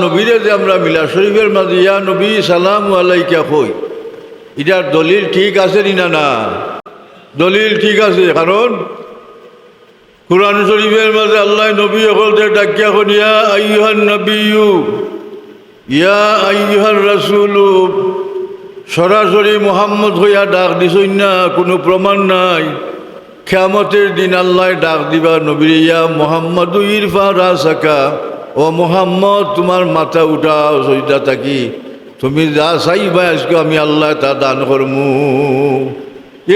নবীরে যে আমরা মিলাদ শরীফের মাঝে ইয়া নবী সালামু আলাইকা কই, এটার দলিল ঠিক আছে না? না, দলিল ঠিক আছে। কারণ কুরআন শরীফের মাঝে আল্লাহ নবী হলতে ডাকিয়া ইয়া আইয়ুহান নবিয়্যু ইয়া আইয়ুহার রাসূলু, সরাসরি মুহাম্মদ হইয়া ডাক দিছই না, কোনো প্রমাণ নাই। কিয়ামতের দিন আল্লাহ ডাক দিবা নবী, ইয়া মুহাম্মাদু ইরফা রাসাকা, ও মুহাম্মদ তোমার মাথা উঠাও সজদা থাকি, তুমি যা চাইবা আজকে আমি আল্লাহ তা দান করমু।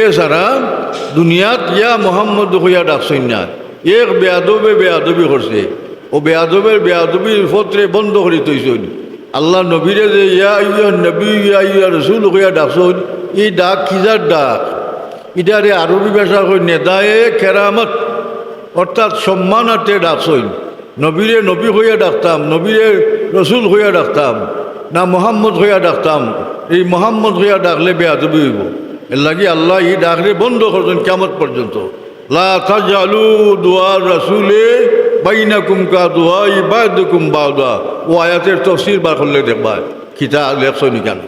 এ সারা দুনিয়াত ইয়া মুহাম্মদ হইয়া ডাকছই না, এক বেয়াদবে বেয়াদবি করছে, ও বেয়াদবের বেয়াদবির পত্রে বন্ধ করে তৈছই। আল্লাহ নবীরে যে ইয়া আইয়ুহান নবী ইয়া আইয়ুহার রাসূল হইয়া ডাকছই, এই ডাক কিজার ডাক? ইটারে আরবি ভাষা কই নেদায়ে কেরামত, অর্থাৎ সম্মানার্থে ডাকছই। নবীরে নবী হইয়া ডাকতাম, নবীরে রসুল হইয়া ডাকতাম না মোহাম্মদ হইয়া ডাকতাম। এই মোহাম্মদ হইয়া ডাকলে বেয়াদবি হইব। এর লাগি আল্লাহ এই ডাকলে বন্ধ করছেন কিয়ামত পর্যন্ত। লা তাজআলু দুআর রাসূলে বাইনাকুম কা দুআই বা'দুকুম বা'দা। ও আয়াতের তাফসীর বার করলে দেখবা কিতা লেখছনি কেন।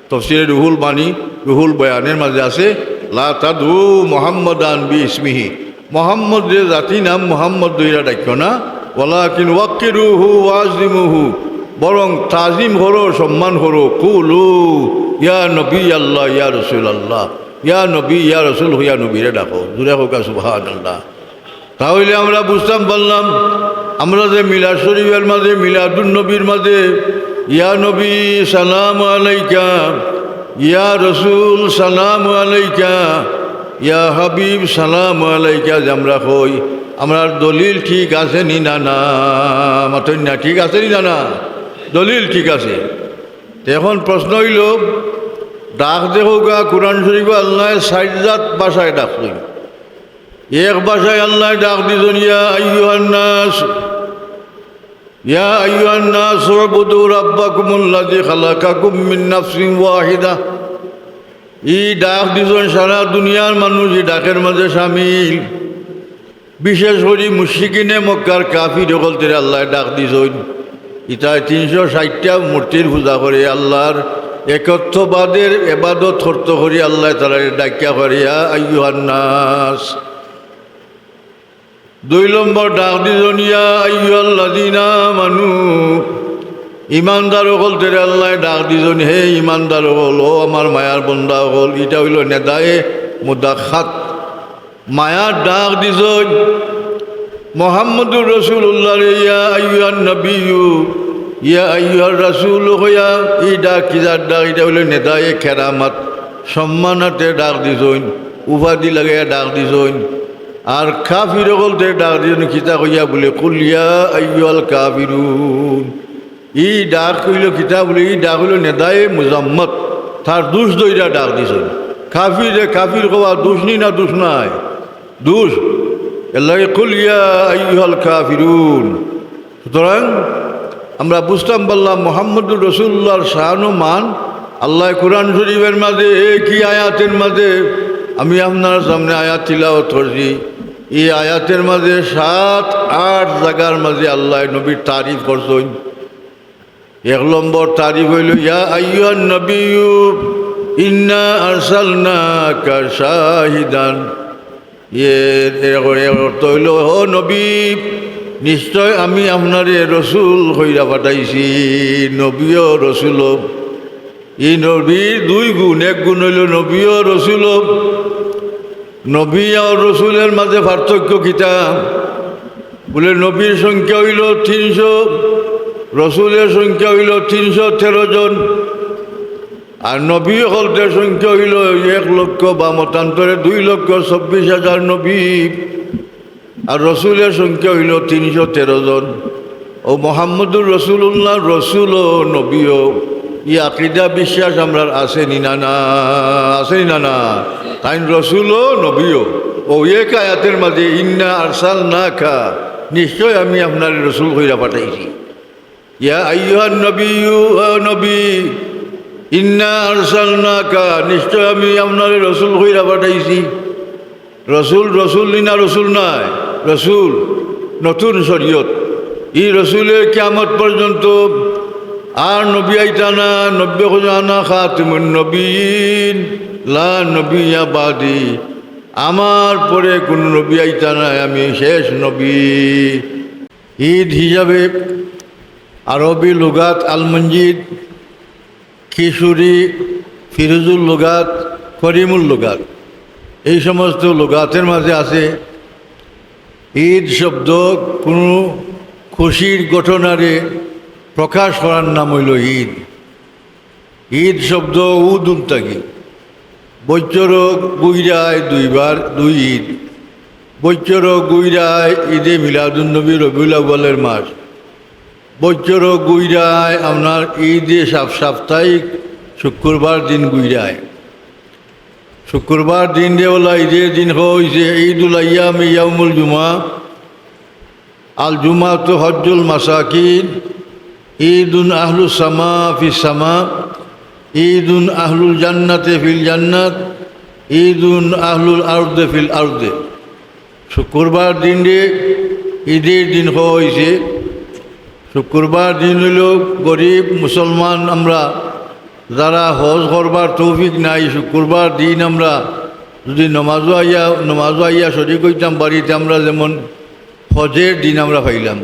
তাফসীরে রুহুল বানী, রুহুল বয়ানের মাঝে আছে লা তাদু মুহাম্মাদান বিইসমিহি, মোহাম্মদ যে জাতি নাম মোহাম্মদ দইরা ডাকিও না, ওয়ালাকিন ওয়াক্কিরুহু ওয়াজিমুহু, বরং তাজিম করো, সম্মান করো। কুলু ইয়া নবী আল্লাহ ইয়া রসুল আল্লাহ, ইয়া নবী ইয়া রসুল হইয়া নবীরে ডাকো, জুড়ে হোক সুবহানাল্লাহ। তাহলে আমরা বুঝতাম পারলাম আমরা যে মিলাদ শরীফের মাঝে মিলাদুন নবীর মাঝে ইয়া নবী সালাম আলাইকা, ইয়া রসুল সালাম আলাইকা, ইয়া হাবিব সালাম আলাইকা যে আমরা কই, আমরা দলিল ঠিক আছে নি না? না মাতই না, ঠিক আছে নি না? না, দলিল ঠিক আছে। এখন প্রশ্ন হইল ডাক দেখো গা কুরআন শরীফ আল্লাহ ৬০ ভাষায় ডাকছেন। এক ভাষায় আল্লাহ ডাক দিছেন ইয়া আইয়ুহান নাস, ইয়া আইয়ুহান নাস উবুদু রাব্বাকুমুল্লাযী খালাকাকুম মিন নাফসিন ওয়াহিদা। এই ডাক দিছেন সারা দুনিয়ার মানুষ, এই ডাকের মাঝে শামিল। বিশেষ করে মুশরিকিনে মক্কার কাফির সকলতে আল্লাহ ডাক দিছেন। ইতায় ৩৬০টা মূর্তির পূজা করে, আল্লাহর একত্ববাদের ইবাদত করতে করি আল্লাহ তাআলা ডাকিয়া করে ইয়া আইয়ুহান নাস। ২ নম্বর ডাক দিছেন ইয়া আইয়ুহাল্লাযীনা আমানু, ইমানদার সকলতে আল্লাহ ডাক দিছেন হে ইমানদার সকল, ও আমার মায়ার বন্দা সকল। এটা হইল নেদায়ে মুদাখাত, মায়ার ডাক দিছেন। মুহাম্মদুর রাসূলুল্লাহ ইয়া আইয়ুহান নবিয়্যু ইয়া আইয়ুহার রাসূল হইয়া এই ডাক কিজার ডাক? এটা হইল নেদায়ে কেরামত, সম্মানার্থে ডাক দিছেন, উপাধি লাগাইয়া ডাক দিছেন। আর কাফির সকলতে ডাক দিছেন কিতা কইয়া বলে কুল ইয়া আইয়ুহাল কাফিরুন। এই ডাক হইল কিতা বলে, এই ডাক হইল নেদায়ে মুজাম্মত, তার দোষ দইরা ডাক দিছেন। কাফিরে কাফির কওয়া দোষ নি না? দোষ নাই, দোষ। আল্লাহ কুল ইয়া আইয়ুহাল কাফিরুন। সুতরাং আমরা বুঝতাম পারলাম মুহাম্মদুর রাসূলুল্লাহর শান ও মান আল্লাহ কুরআন শরীফের মাঝে একই আয়াতের মাঝে, আমি আপনার সামনে আয়াত তিলাওয়াত করছি। এই আয়াতের মাঝে ৭-৮ জায়গার মাঝে আল্লাহ নবীর তারিফ করছেন। ১ নম্বর তারিফ হইল ইয়া আইয়ুহান নবিয়্যু ইন্না আরসালনাকা শাহিদান। এর অর্থ হইল ও নবী, নিশ্চয় আমি আপনারে রসুল হইয়া পাঠাইছি, নবীও রসুল। এই নবীর ২ গুণ, ১ গুণ হইল নবী ও রসুল। নবী আর রসুলের মাঝে পার্থক্য কিতা বলে, নবীর সংখ্যা হইল ৩০০, রসুলের সংখ্যা হইল ৩১৩ জন। আর নবী হলদের সংখ্যা হইল ১ লক্ষ বা মতান্তরে ২,২৪,০০০ নবী। আর রসুলের সংখ্যা হইল ৩১৩ জন। ও মোহাম্মদুর রসুল্লাহ রসুল ও নবীও, ই আকিদা বিশ্বাস আমরা আছে নি না? না, আছে নি না? না, তাই রসুল ও নবীও। ও এক আয়াতের মাঝে ইন্না আরসালনাকা, নিশ্চয় আমি আপনার রসুল হইয়া পাঠাইছি। ইয়া আইয়ুহান নবিয়্যু, ও নবী, ইন্না আরসালনাকা, নিশ্চয় আমি আপনার রসুল হইয়া পাঠাইছি। রসুল রসুল না, রসুল নাই, রসুল নতুন শরীয়ত। এই রসুলের কিয়ামত পর্যন্ত আর নবী আইতানা নব্বে খোঁজানা খাতিমুন নবীন লা নবিয়া বাদি, আমার পরে কোন নবী আইতানা, আমি শেষ নবী। ঈদ হিসাবে আরবি লুগাত আল মঞ্জিদ, কিশোরী, ফিরোজুল লুগাত, করিমুল লুগাত, এই সমস্ত লুগাতের মাঝে আছে ঈদ শব্দ কোনো খুশির ঘটনারে প্রকাশ করার নাম হইল ঈদ। ঈদ শব্দ উদুন থাকি, বৈচর গুইরায় দুইবার দুই ঈদ, বৈচর গুইরায় ঈদে মিলাদুন্নবী রবিউল আউয়ালের মাস, বৈচর গুইরায় আপনার ঈদে সাপ্তাহিক শুক্রবার দিন গুইরায়, শুক্রবার দিন রে ওলা ঈদের দিন হয়েছে ঈদুল আইয়াম ইয়ামুল জুমা, আল জুমা তো হজ্জুল মাসাকিন, ঈদুন আহলুস সামা ফিস সামা, ঈদুন আহলুল জান্নাতে ফিল জান্নাত, ঈদুন আহলুল আরদে ফিল আরদে। শুক্রবার দিন রে ঈদের দিন হয়েছে। শুক্রবার দিন হইল গরিব মুসলমান আমরা যারা হজ করবার তৌফিক নাই, শুক্রবার দিন আমরা যদি নমাজও আইয়া শরীক হইতাম বাড়িতে, আমরা যেমন হজের দিন আমরা পাইলাম।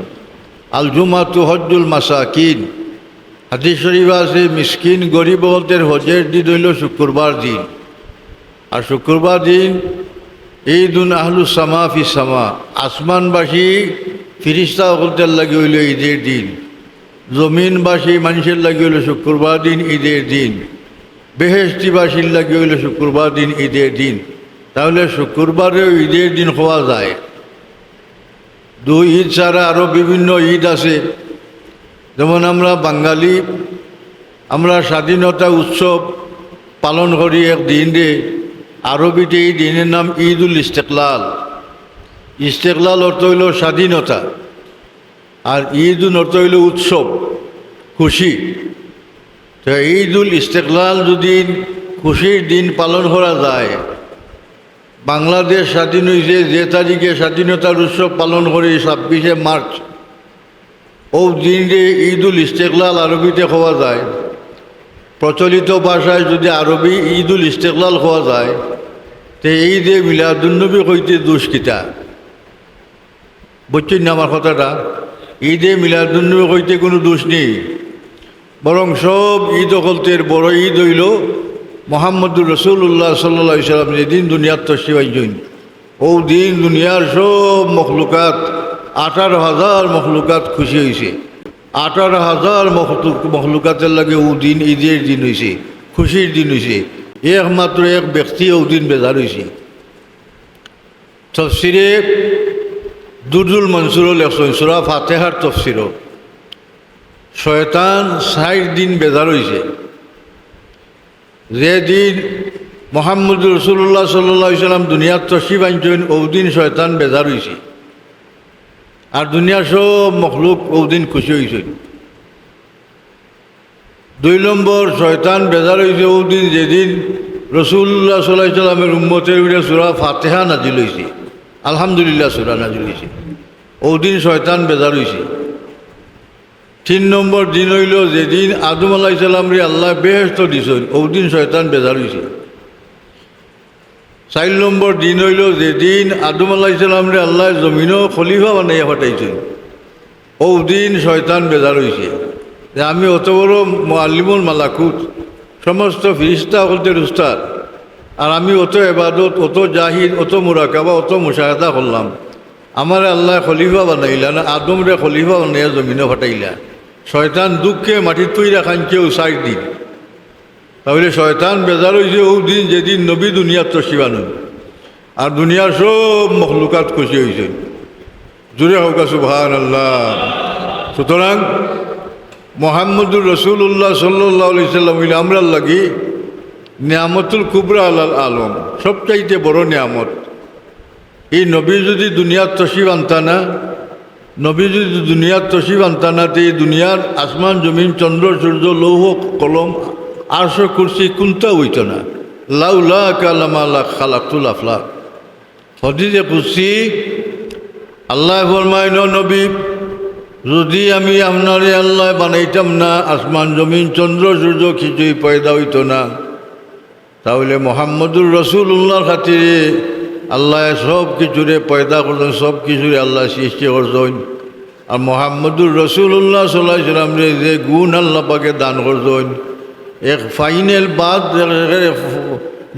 আল জুমা তো হজ্জুল মাসাকিন, হাদিস শরীফ আছে মিসকিন গরিব হতের হজের দিন হইল শুক্রবার দিন। আর শুক্রবার দিন ঈদুন আহলুস সামা ফিস সামা, আসমানবাসী ফিরিস্তা হলতের লাগে হইল ঈদের দিন, জমিনবাসী মানুষের লাগে হইল শুক্রবার দিন ঈদের দিন, বেহেশতিবাসীর লাগে হইল শুক্রবার দিন ঈদের দিন। তাহলে শুক্রবারেও ঈদের দিন হওয়া যায়। দুই ঈদ ছাড়া আরও বিভিন্ন ঈদ আছে, যেমন আমরা বাঙালি আমরা স্বাধীনতা উৎসব পালন করি এক দিন রে, আরবিতে এই দিনের নাম ঈদুল ইস্তেকলাল। ইস্তেকলাল অর্থ হইল স্বাধীনতা, আর ঈদুল অর্থ হইল উৎসব, খুশি। তো ঈদুল ইস্তেকলাল যদি খুশির দিন পালন করা যায়, বাংলাদেশ স্বাধীন হয়েছে যে তারিখে স্বাধীনতার উৎসব পালন করে 26শে মার্চ, ও দিন রে ঈদুল ইস্তেকলাল আরবিতে হওয়া যায়। প্রচলিত ভাষায় যদি আরবি ঈদুল ইস্তেকলাল হওয়া যায়, তো ঈদে মিলাদুন্নবী কইতে দুষ্কিতা, বুঝছেন না আমার কথাটা? ঈদে মিলাদুন্নবী কইতে কোনো দোষ নেই, বরং সব ঈদ অকলতের বড় ঈদ হইল মোহাম্মদুর রসুল্লাহ সাল্লাল্লাহু আলাইহি সাল্লাম যেদিন দুনিয়ার তশরিফ আনছেন, ও দিন দুনিয়ার সব মখলুকাত 18,000 মখলুকাত খুশি হয়েছে। 18,000 মখলুকাতের লাগে ও দিন ঈদের দিন হয়েছে, খুশির দিন হয়েছে। একমাত্র এক ব্যক্তি ও দিন বেজার হয়েছে। তফসিরে দুরুল মনসুরুল লেখছেন সূরা ফাতিহার তফসির, শয়তান 60 দিন বেজার হয়েছে। যে দিন মোহাম্মদুর রসুল্লাহ সাল্লাল্লাহু আলাইহি সাল্লাম দুনিয়ার তশরিফ আনছেন, ও দিন শয়তান বেজার হয়েছে, আর দুনিয়ার সব মখলুক ও দিন খুশি হয়েছে। 2 নম্বর শয়তান বেজার হয়েছে ও দিন যেদিন রসুল্লাহ সাল্লাল্লাহু আলাইহি সাল্লামের উম্মতের উপরে সূরা ফাতিহা নাজিল হয়েছে, আলহামদুলিল্লাহ সূরা নাজিল হয়েছে, ও দিন শয়তান বেজার হয়েছে। 3 নম্বর দিন হইল যেদিন আদম আলাইহিস সালামরে আল্লাহ বেহেশত দিছেন, ও দিন শয়তান বেজার হয়েছে। 4 নম্বর দিন হইল যেদিন আদম আলাইহিস সালামরে আল্লাহ জমিনও খলিফা বানাইয়া পাঠাইছেন, ও দিন শয়তান বেজার হয়েছে যে আমি অত বড় মুআল্লিমুল মালাকুত, সমস্ত ফিরিস্তা হলতের উস্তাদ, আর আমি অত ইবাদত, অত জাহিদ, অত মুরাকাবা, অত মুশাহাদা করলাম, আমার আল্লাহ খলিফা বানাইলা না, আদমরে খলিফা বানাইয়া জমিনও পাঠাইলা। শয়তান দুঃখে মাটির তৈরা খানছেও 4 দিন। তাহলে শয়তান বেজার হয়েছে ও দিন যেদিন নবী দুনিয়ার তশরিফ আনেন, আর দুনিয়ার সব মখলুকাত খুশি হয়েছে। জুড়ে হোক সুবহানাল্লাহ। সুতরাং মোহাম্মদুর রসুল্লাহ সাল্লাল্লাহু আলাইহি সাল্লাম হইলে আমরা লাগি নিয়ামতুল কুবরা আলাল আলম, সবচাইতে বড় নিয়ামত। এই নবী যদি দুনিয়ার তশরিফ আনতা না, নবী যদি দুনিয়ার তশরিফ আনতা না, তো এই দুনিয়ার আসমান জমিন চন্দ্র সূর্য লৌহ কলম আরশ কুরসি কোনটা হইত না। লাউলা কালামা খালাকুল আফলাক। হদিসে কুরসি আল্লাহ ফরমায়, নবী যদি আমি আপনারে আল্লাহ বানাইতাম না, আসমান জমিন চন্দ্র সূর্য কিছুই পয়দা হইতো না, তাহলে মোহাম্মদুর রসুল্লাহর খাতিরে আল্লাহ সব কিছুরে পয়দা করছেন, সব কিছুরে আল্লাহ সৃষ্টি করছেন। আর মোহাম্মদুর রসুল্লাহ সাল্লাল্লাহু আলাইহি ওয়াসাল্লাম যে গুণ আল্লাহ পাকে দান করছেন, এক ফাইনাল বাদ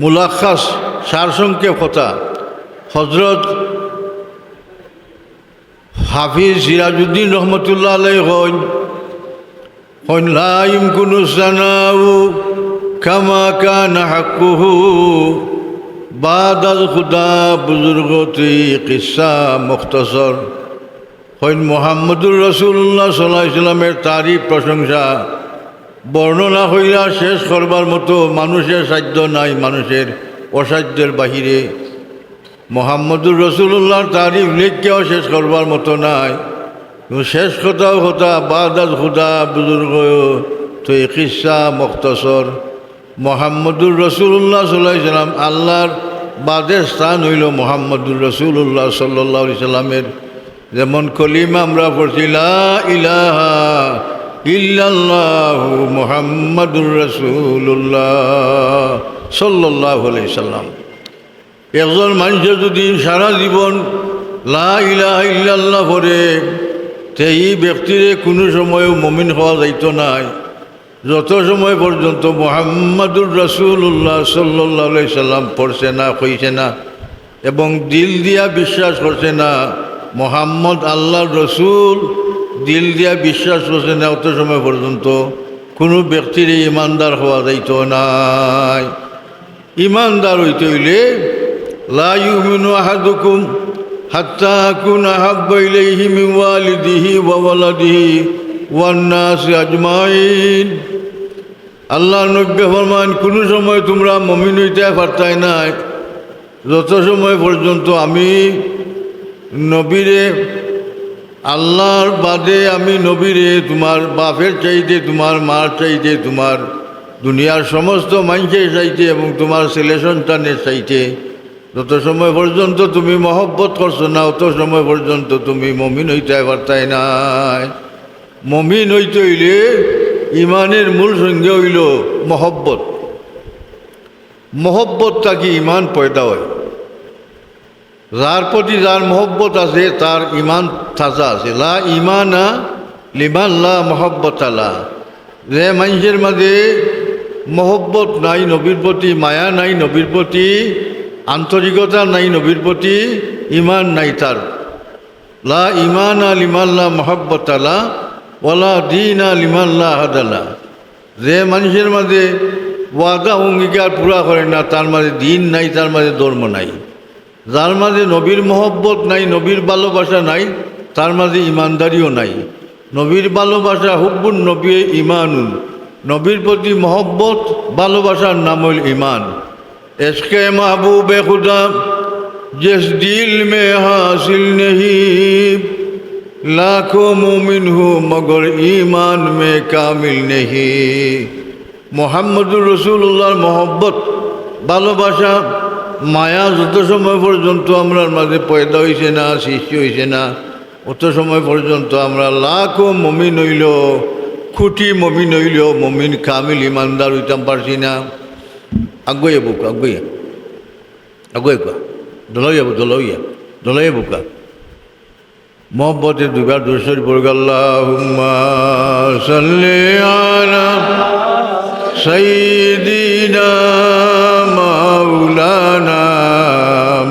মুলাখাস সারসংক্ষেপ কথা হজরত হাফিজ সিরাজউদ্দিন রহমতুল্লাহ আলাইহি কইন লা ইমকুনু সানাউ কামা কানা হাক্কুহু বাদাল খুদা বুজুর্গতি কিসা মুখতাসর। কইন মুহাম্মদুর রাসূলুল্লাহ সাল্লাল্লাহু আলাইহি ওয়াসাল্লামের তারিফ প্রশংসা বর্ণনা হইয়া শেষ করবার মতো মানুষের সাধ্য নাই, মানুষের অসাধ্যের বাহিরে। মোহাম্মদুর রসুল্লাহর তারিফ লিখকেও শেষ করবার মতো নাই। শেষ কথাও কথা বাদাল খুদা বুজুর্গ তো কিসা মুখতাসর। মোহাম্মদুর রসুল্লাহ সাল্লাল্লাহু আলাইহি ওয়াসাল্লাম আল্লাহর বাদের স্থান হইল মোহাম্মদুর রসুল্লাহ সাল্লাল্লাহু আলাইহি ওয়াসাল্লামের। যেমন কলিমা আমরা পড়ছি লা ইলাহা ইল্লাল্লাহু মুহাম্মাদুর রাসূলুল্লাহ সাল্লাল্লাহু আলাইহি ওয়াসাল্লাম। একজন মানুষের যদি সারা জীবন লা ইলাহা ইল্লাল্লাহ পড়ে, সেই ব্যক্তিরে কোনো সময়ও মুমিন হওয়া যাইত নাই যত সময় পর্যন্ত মুহাম্মাদুর রাসূলুল্লাহ সাল্লাল্লাহু আলাইহি ওয়াসাল্লাম পড়ছে না, কইছে না এবং দিল দিয়া বিশ্বাস করছে না মুহাম্মদ আল্লাহর রসুল, দিল দিয়া বিশ্বাস করছে না, অত সময় পর্যন্ত কোনো ব্যক্তির ইমানদার হওয়া যাইত নাই। ইমানদার হইতে হইলে লা ইউমিনু আহাদুকুম হাত্তা আকুনা আহাব্বা ইলাইহি মিন ওয়ালিদিহি ওয়া ওয়ালাদিহি ওয়ান নাসি আজমাইন। আল্লাহর নবী ফরমান, কোনো সময় তোমরা মুমিন হইতে পারতাই নাই যত সময় পর্যন্ত আমি নবীরে, আল্লাহর বাদে আমি নবীরে তোমার বাপের চাইতে, তোমার মার চাইতে, তোমার দুনিয়ার সমস্ত মানুষের চাইতে এবং তোমার ছেলে সন্তানের চাইতে যত সময় পর্যন্ত তুমি মহব্বত করছো না, অত সময় পর্যন্ত তুমি মুমিন হইতে পারতাই নাই। মুমিন হইতে হইলে ইমানের মূল সঙ্গে হইল মহব্বত। মহব্বত থাকি ইমান পয়দা হয়। যার প্রতি যার মহব্বত আছে তার ইমান তাজা আছে। লা ইমানা লিমান লা মহব্বত আলা। যে মানুষের মাঝে মহব্বত নাই নবীর প্রতি, মায়া নাই নবীর প্রতি, আন্তরিকতা নাই নবীর প্রতি, ইমান নাই তার। লা ইমানা লিমান লা মহব্বত আলা ওয়ালা দীনা লিমান লা হাদালা। যে মানুষের মাঝে ওয়াদা অঙ্গীকার পুরা করে না, তার মাঝে দিন নাই, তার মাঝে ধর্ম নাই। যার মাঝে নবীর মহব্বত নাই, নবীর ভালোবাসা নাই, তার মাঝে ইমানদারিও নাই। নবীর ভালোবাসা হুব্বুন নবী ইমানুন, নবীর প্রতি মহব্বত ভালোবাসার নাম হল ইমান। এশকে মাহবুবে খুদা জিস দিল মে হাসিল নেহি লাখো মুমিন হু মগর ইমান মে কামিল নেহি। মোহাম্মদুর রসুল্লাহর মহব্বত ভালোবাসা মায়া যত সময় পর্যন্ত আমরার মাঝে পয়দা হয়েছে না, সৃষ্টি হয়েছে না, অত সময় পর্যন্ত আমরা লাখো মমিন হইল, খুঁটি মমিন হইল, মমিন কামিল ইমানদার হইতাম পারছি না। আগুয়ে বুকা, আগুয়ে আগুয়ে কা দলাইয়া দলাইয়া দলাইয়া বুকা মোহব্বতের দুবার দুশোর পড়ে আল্লাহুম্মা সাল্লি আলা সাইয়্যিদিনা মাওলানা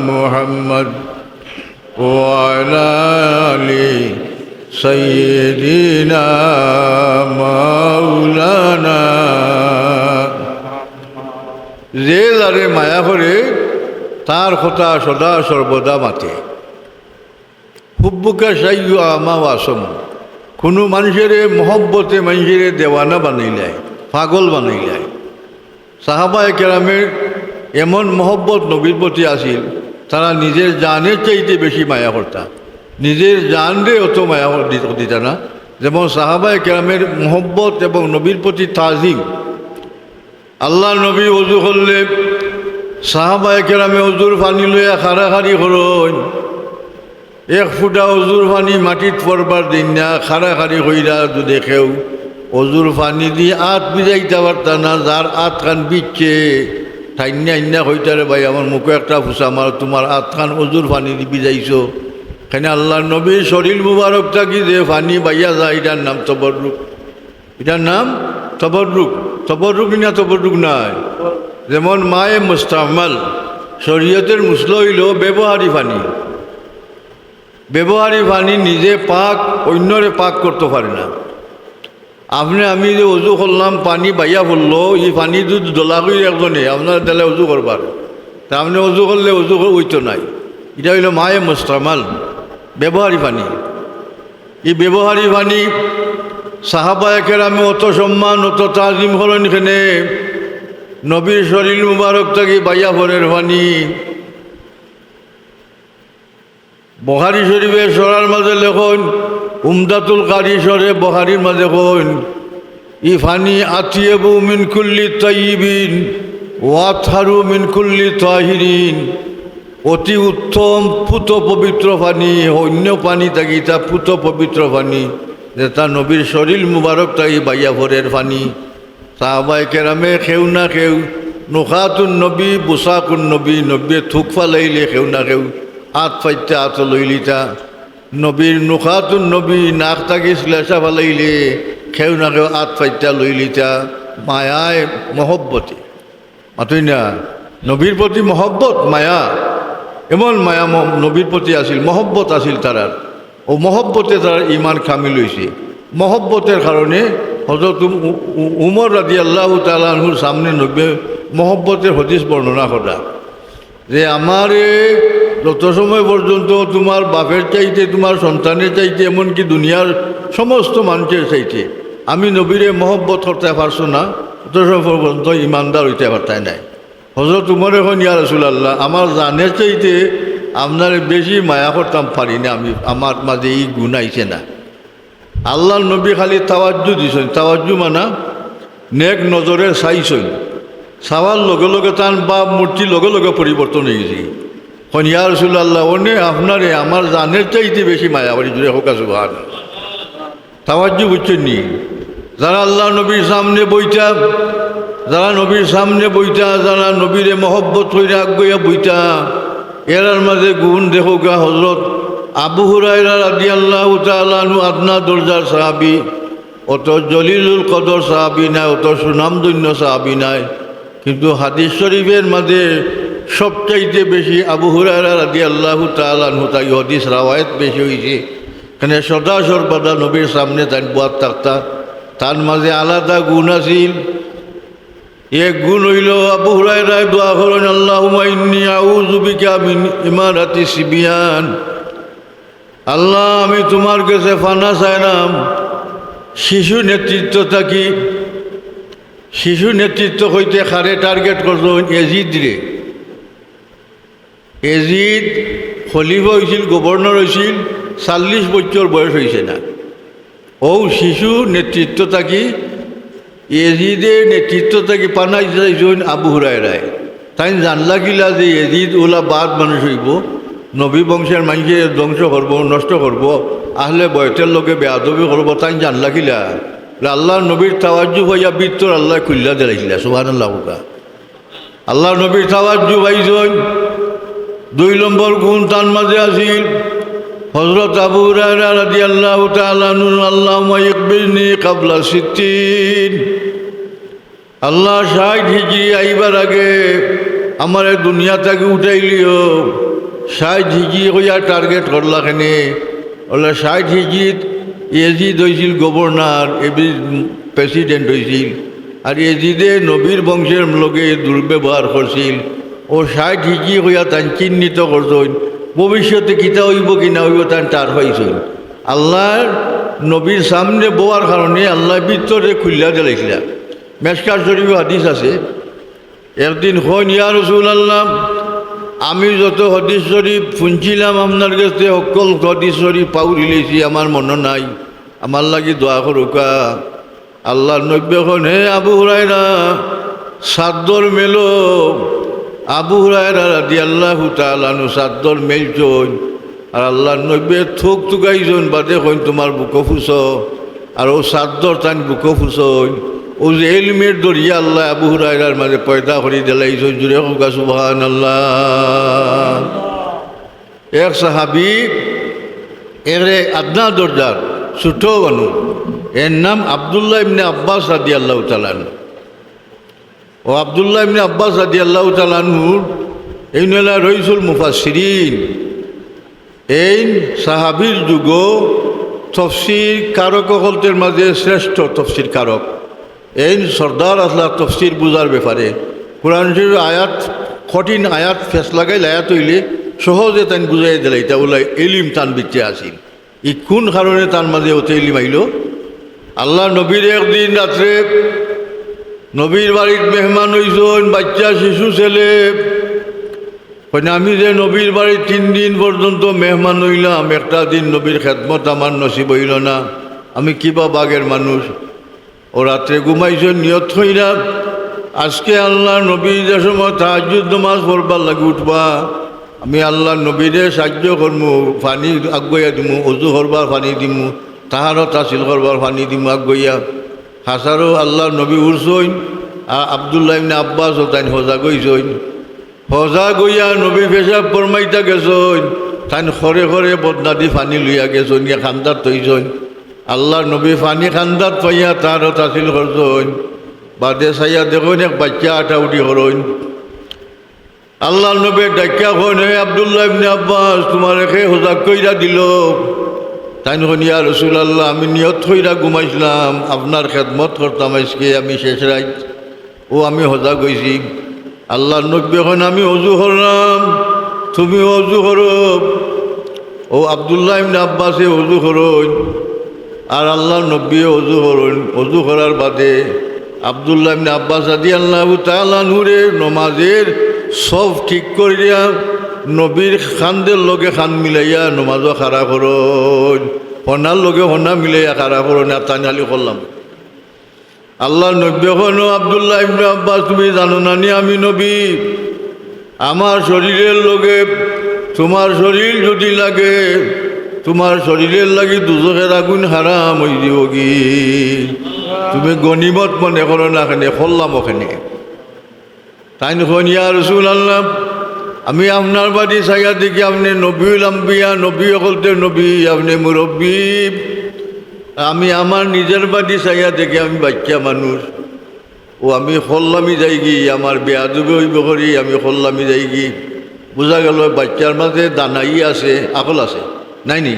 মুহাম্মদ ওয়া আলা আলি সাইয়্যিদিনা মাওলানা। যে যারে মায়া করে তার কথা সদা সর্বদা মাতে। হুব্বুকা সাইয়্যু আমা ওয়াসম। কোনো মানুষের মহব্বতে মানুষের দেওয়ানা বানাইলায়, পাগল বানাইলায়। সাহাবায়ে কেরামের এমন মহব্বত নবীর প্রতি আসিল, তারা নিজের জানের চাইতে বেশি মায়া করতা, নিজের জানরে অত মায়া দিতা না। যেমন সাহাবায়ে কেরামের মহব্বত এবং নবীর প্রতি তাজিম। আল্লাহ নবী ওযু করলে সাহাবায়ে কেরামে ওযুর পানি লইয়া খাড়াখাড়ি হরইন, এক ফুটা অজুর পানি মাটিত পড়বার দিন না খাড়াখাড়ি কইরা যদি কেউ অজুর পানি দিয়ে আত বিজাইতে পারতা না, যার আত খান বিচ্ছে ঠাইন্যা ইন্যা হইতারে ভাই আমার মুখে একটা ফুসা আমার তোমার আত খান অজুর পানি দিয়ে বিজাইছো। এখানে আল্লাহ নবীর শরীর মুবারক থাকি যে পানি বাইয়া যায় এটার নাম তবররুক। এটার নাম তবররুক। তবররুক না তবররুক নাই। যেমন মায়ে মুস্তামাল শরীয়তের মুসল হইল ব্যবহারী পানি। ব্যবহারী পানি নিজে পাক অন্যরে পাক করতে পারে না। আমি যে অজু করলাম পানি বাইয়া পড়লো, এই পানি যদি দোলা করে একজনে আপনার তাহলে অজু করবার, তা আপনি অজু করলে অজু হইতো নাই। এটা হইল মায়ে মুস্তামাল ব্যবহারী পানি। এই ব্যবহারী পানি সাহাবায়ে কেরামে অত সম্মান অত তাজিম হলেন এখানে নবীর শরীর মুবারক থাকি বাইয়া ভরের পানি। বুখারী শরীফের সরার মাঝে লেখন উমদাতুল কারি সরে বুখারীর মাঝে কইন ই ফানি আতিয়াবু মিন কুল্লি তাইয়িবিন ওয়া আতহারু মিন কুল্লি তাহিরিন। অতি উত্তম পুত পবিত্র পানি, অন্য পানি থাকি তা পুত পবিত্র পানি, যে তা নবীর শরীর মুবারক থাকি বাইয়া ভরের পানি। সাহাবায়ে কেরামে কেউ না কেউ নুখাতুন নবী বুসাকুন নবী, নবী থুক ফালাইলে কেউ না কেউ আত ফাইতে আত লইলিতা। নবীর নুখাতুন নবী নাক থাকি শ্লেষা ফালাইলে কেউ না কেউ আত ফাইতা লইলিতা। মায়ায় মহব্বতে মাতই না, নবীর প্রতি মহব্বত মায়া, এমন মায়া নবীর প্রতি আসিল, মহব্বত আসিল তারার। ও মহব্বতে তার ইমান কামিল হয়েছে। মহব্বতের কারণে হযরত উমর রাদিয়াল্লাহু তাআলা আনহুর সামনে নবী মহব্বতের হাদিস বর্ণনা করা যে আমারে যত সময় পর্যন্ত তোমার বাপের চাইতে তোমার সন্তানের চাইতে এমনকি দুনিয়ার সমস্ত মানুষের চাইতে আমি নবীরে মহব্বত করতে পারছো না, তত সময় পর্যন্ত ইমানদার হইতে পারতাই নাই। হযরত উমর এখন ইয়া রাসূলুল্লাহ আমার জানের চাইতে আপনার বেশি মায়া করতাম পারি না, আমি আমার মাঝে এই গুণ আইছে না। আল্লাহর নবী খালি তাওয়াজ্জু দিছেন। তাওয়াজ্জু মানা নেক নজরে চাইছেন, চাওয়ার লগে লগে তান বা মূর্তি লগে লগে পরিবর্তন হয়ে গেছে। এখন ইয়া রাসূলুল্লাহ অনে আপনারে আমার জানের চাইতে বেশি মায়া বাড়ি জুড়ে হোক সুবহানাল্লাহ। তাওয়াজ্জু বুঝছেন নি? যারা আল্লাহ নবীর সামনে বইটা, যারা নবীর সামনে বইটা, যারা নবীরে মহব্বত হইয়া আগুয়া বইটা, এরার মাঝে গুণ দেখো গা হযরত আবু হুরায়রা রাদিয়াল্লাহু তাআলা আনহু আদনা দরজার সাহাবী, অত জলিলুল কদর সাহাবী নাই, অত সুনামধন্য সাহাবী নাই, কিন্তু হাদিস শরীফের মাঝে সবচাইতে বেশি আবু হুরায়রা রাদিয়াল্লাহু তাআলা আনহু তাই হাদিস রাওয়ায়াত বেশি হয়েছে। এখানে সদা সর্বদা নবীর সামনে তাই বুয়াত থাকতা। তার মাঝে আলাদা গুণ আছিল। এক গুণ হইল আবু হুরায়রা দোয়া করেন আল্লাহুম্মা ইন্নী আউযু বিকা মিন ইমারাতি সিবিয়ান। আল্লাহ আমি তোমার কাছে ফানা চাইলাম শিশু নেতৃত্ব থাকি। শিশু নেতৃত্ব হইতে খারে টার্গেট করল এজিদ রে। এজিদ খলিফা হয়েছিল, গভর্নর হয়েছিল, 40 বছর বয়স হয়েছে না। ও শিশু নেতৃত্ব থাকি এজিদের নেতৃত্ব থাকি পানাই চাইছেন আবু হুরায়রায়। তাই জানলা গিলা যে এজিদ ওলা বাদ মানুষ হইব, নবী বংশের মানুষকে ধ্বংস করব, নষ্ট করব, আহলে বয়তের লোকে বেয়াদবি করব, তাই জানলা গিলা আল্লাহ নবীর তাওয়াজ্জু হইয়া বৃত্তর আল্লাহ খুল্লা দিলাইছিলা। সুবহানাল্লাহ। আল্লাহ নবীর তাওয়াজ্জু পাইছেন। 2 নম্বর গুণ তার মাঝে আসিল হযরত আবু হুরায়রা রাদিয়াল্লাহু তাআলা আনহু আল্লাহুম্মা ইকবিরনি ক্বাবলা 60। আল্লাহ 60 হিজরি আইবার আগে আমার দুনিয়া থেকে উঠাইলিও। 60 হিজরি হইয়া টার্গেট করলা কেনে? বলে 60 হিজরিত এজিদ হয়েছিল গভর্নর, এজিদ প্রেসিডেন্ট হয়েছিল, আর এজিদে নবীর বংশের লোকে দুর্ব্যবহার করছিল। ও 60 হিজরি হইয়া তাই চিহ্নিত করছেন ভবিষ্যতে কিতা হইব কি না হইব তাই টার হয়েছেন। আল্লাহর নবীর সামনে বোয়ার কারণে আল্লাহ ভিতরে খুল্লা দিলাইছিল। মেশকাত শরীফে হাদিস আছে, একদিন হন ইয়া রাসূলুল্লাহ আমি যত হাদিস শরীফ শুনছিলাম আপনার কাছে সকল হাদিস শরীফ পাউরি লেছি, আমার মনে নাই, আমার লাগি দোয়া করুকা। আল্লাহ নবী এখন হে আবু হুরায়রা সাদ্দর মেলো। আবু হুরায়রা রাদিয়াল্লাহু তাআলা আনহু সাদ্দর মেলছন। আর আল্লাহ নব্বে থোক তুকাইজন বাদে কইন তোমার বুকো ফুস আর ও সাদ্দর তান বুকো ফুসন ও যে এলিমের দরিয়া আল্লাহ আবু হুরায়রার মাঝে পয়দা করি দিলাইছেন জুড়ে হোক সুবহানাল্লাহ। এক সাহাবি এরে আদনা দরজার ছোট মানুষ, এর নাম আবদুল্লাহ ইবনে আব্বাস রাদিয়াল্লাহু তাআলা আনহু। ও আবদুল্লাহ ইবনে আব্বাস রাদিয়াল্লাহু তাআলা আনহুর এই নেলা রইসুল মুফাসসিরিন, এই সাহাবীর যুগ তফসির কারক হলতের মাঝে শ্রেষ্ঠ তফসির কারক। এই সর্দার আসলা তফসির বুঝার ব্যাপারে কোরআন শরীফের আয়াত কঠিন আয়াত ফেস লাগাইল আয়াত হইলে সহজে তান বুঝাই দিলে এটা বলে এলিম তান বিচ্ছে আসিল। ই কোন কারণে তার মাঝে ওতে এলিম আইল? আল্লাহ নবীর একদিন রাত্রে নবীর বাড়ির মেহমান হইছেন বাচ্চা শিশু ছেলে। আমি যে নবীর বাড়ি 3 দিন পর্যন্ত মেহমান হইলাম, একটা দিন নবীর খেদমত আমার নসিব হইল না, আমি কিবা বাগের মানুষ। ও রাত্রে ঘুমাইছেন নিয়ত হইলা আজকে আল্লাহ নবী যে সময় তাহাজ্জুদ নামাজ পড়বার লাগে উঠবা, আমি আল্লাহ নবীরে সাহায্য করমু, পানি আগুয়া দিমু, অজু করবার পানি দিমু, তাহারও তাসিল করবার পানি দিমু আগুয়া। হাসারও আল্লাহ নবী উঠছইন আর আবদুল্লাহ ইবনে আব্বাস ও তাই হজা গইছইন। হজা গইয়া নবী পেশাব ফরমাইতা গেছইন, তাই খরে খরে বদনাদি পানি লইয়া গেছইন, ইয়া খান্দার তৈছইন। আল্লাহ নবী পানি খান্দার পাইয়া তাহারও তাসিল করছইন। বাদে চাইয়া দেখুন এক বাচ্চা আটা উঠি হরইন। আল্লাহ নবী ডাক্যা হন, হে আবদুল্লাহ ইবনে আব্বাস তোমার একে হোজাক কইরা দিল। তাই নখন ইয়া রাসূলুল্লাহ আমি নিয়ত কইরা ঘুমাইছিলাম, আপনার খেদমত করতাম, আজকে আমি শেষ রাত ও আমি হোজা গইছি। আল্লাহ নবী এখন আমি অজু করলাম, তুমি অজু করো। ও আবদুল্লাহ ইবনে আব্বাসে অজু করইন আর আল্লাহ নবী অজু করইন। অজু করার বাদে আবদুল্লাহ ইবনে আব্বাস রাদিয়াল্লাহু তাআলা নূরে নমাজের সব ঠিক করিয়া নবীর খানদের লগে খান মিলাইয়া নমাজও খাড়া করুন, হনার লগে হনা মিলাইয়া খাড়া করুন। আর তাই আলি করলাম আল্লাহ নবী হনো আবদুল্লাহ ইবনে আব্বাস তুমি জানো না নি আমি নবী? আমার শরীরের লগে তোমার শরীর যদি লাগে, তোমার শরীরের লাগি দুজখের আগুন হারাম হয়ে দিব কি? তুমি গনিমত মনে করো না, এখানে করলাম ওখানে। তাই নখন ইয়া রাসূলুল্লাহ আমি আপনার বাড়ি চাইয়া দেখি আপনি নবীউল আম্বিয়া, নবী অকলতে নবী, আপনি মুরব্বী। আমি আমার নিজের বাড়ি চাইয়া দেখি আমি বাচ্চা মানুষ, ও আমি খল্লামি যাই গি, আমার বেয়াদবি হইব করি আমি খল্লামি যাই গি। বোঝা গেল বাচ্চার মাঝে দানাই আছে, আকল আছে নাই নি?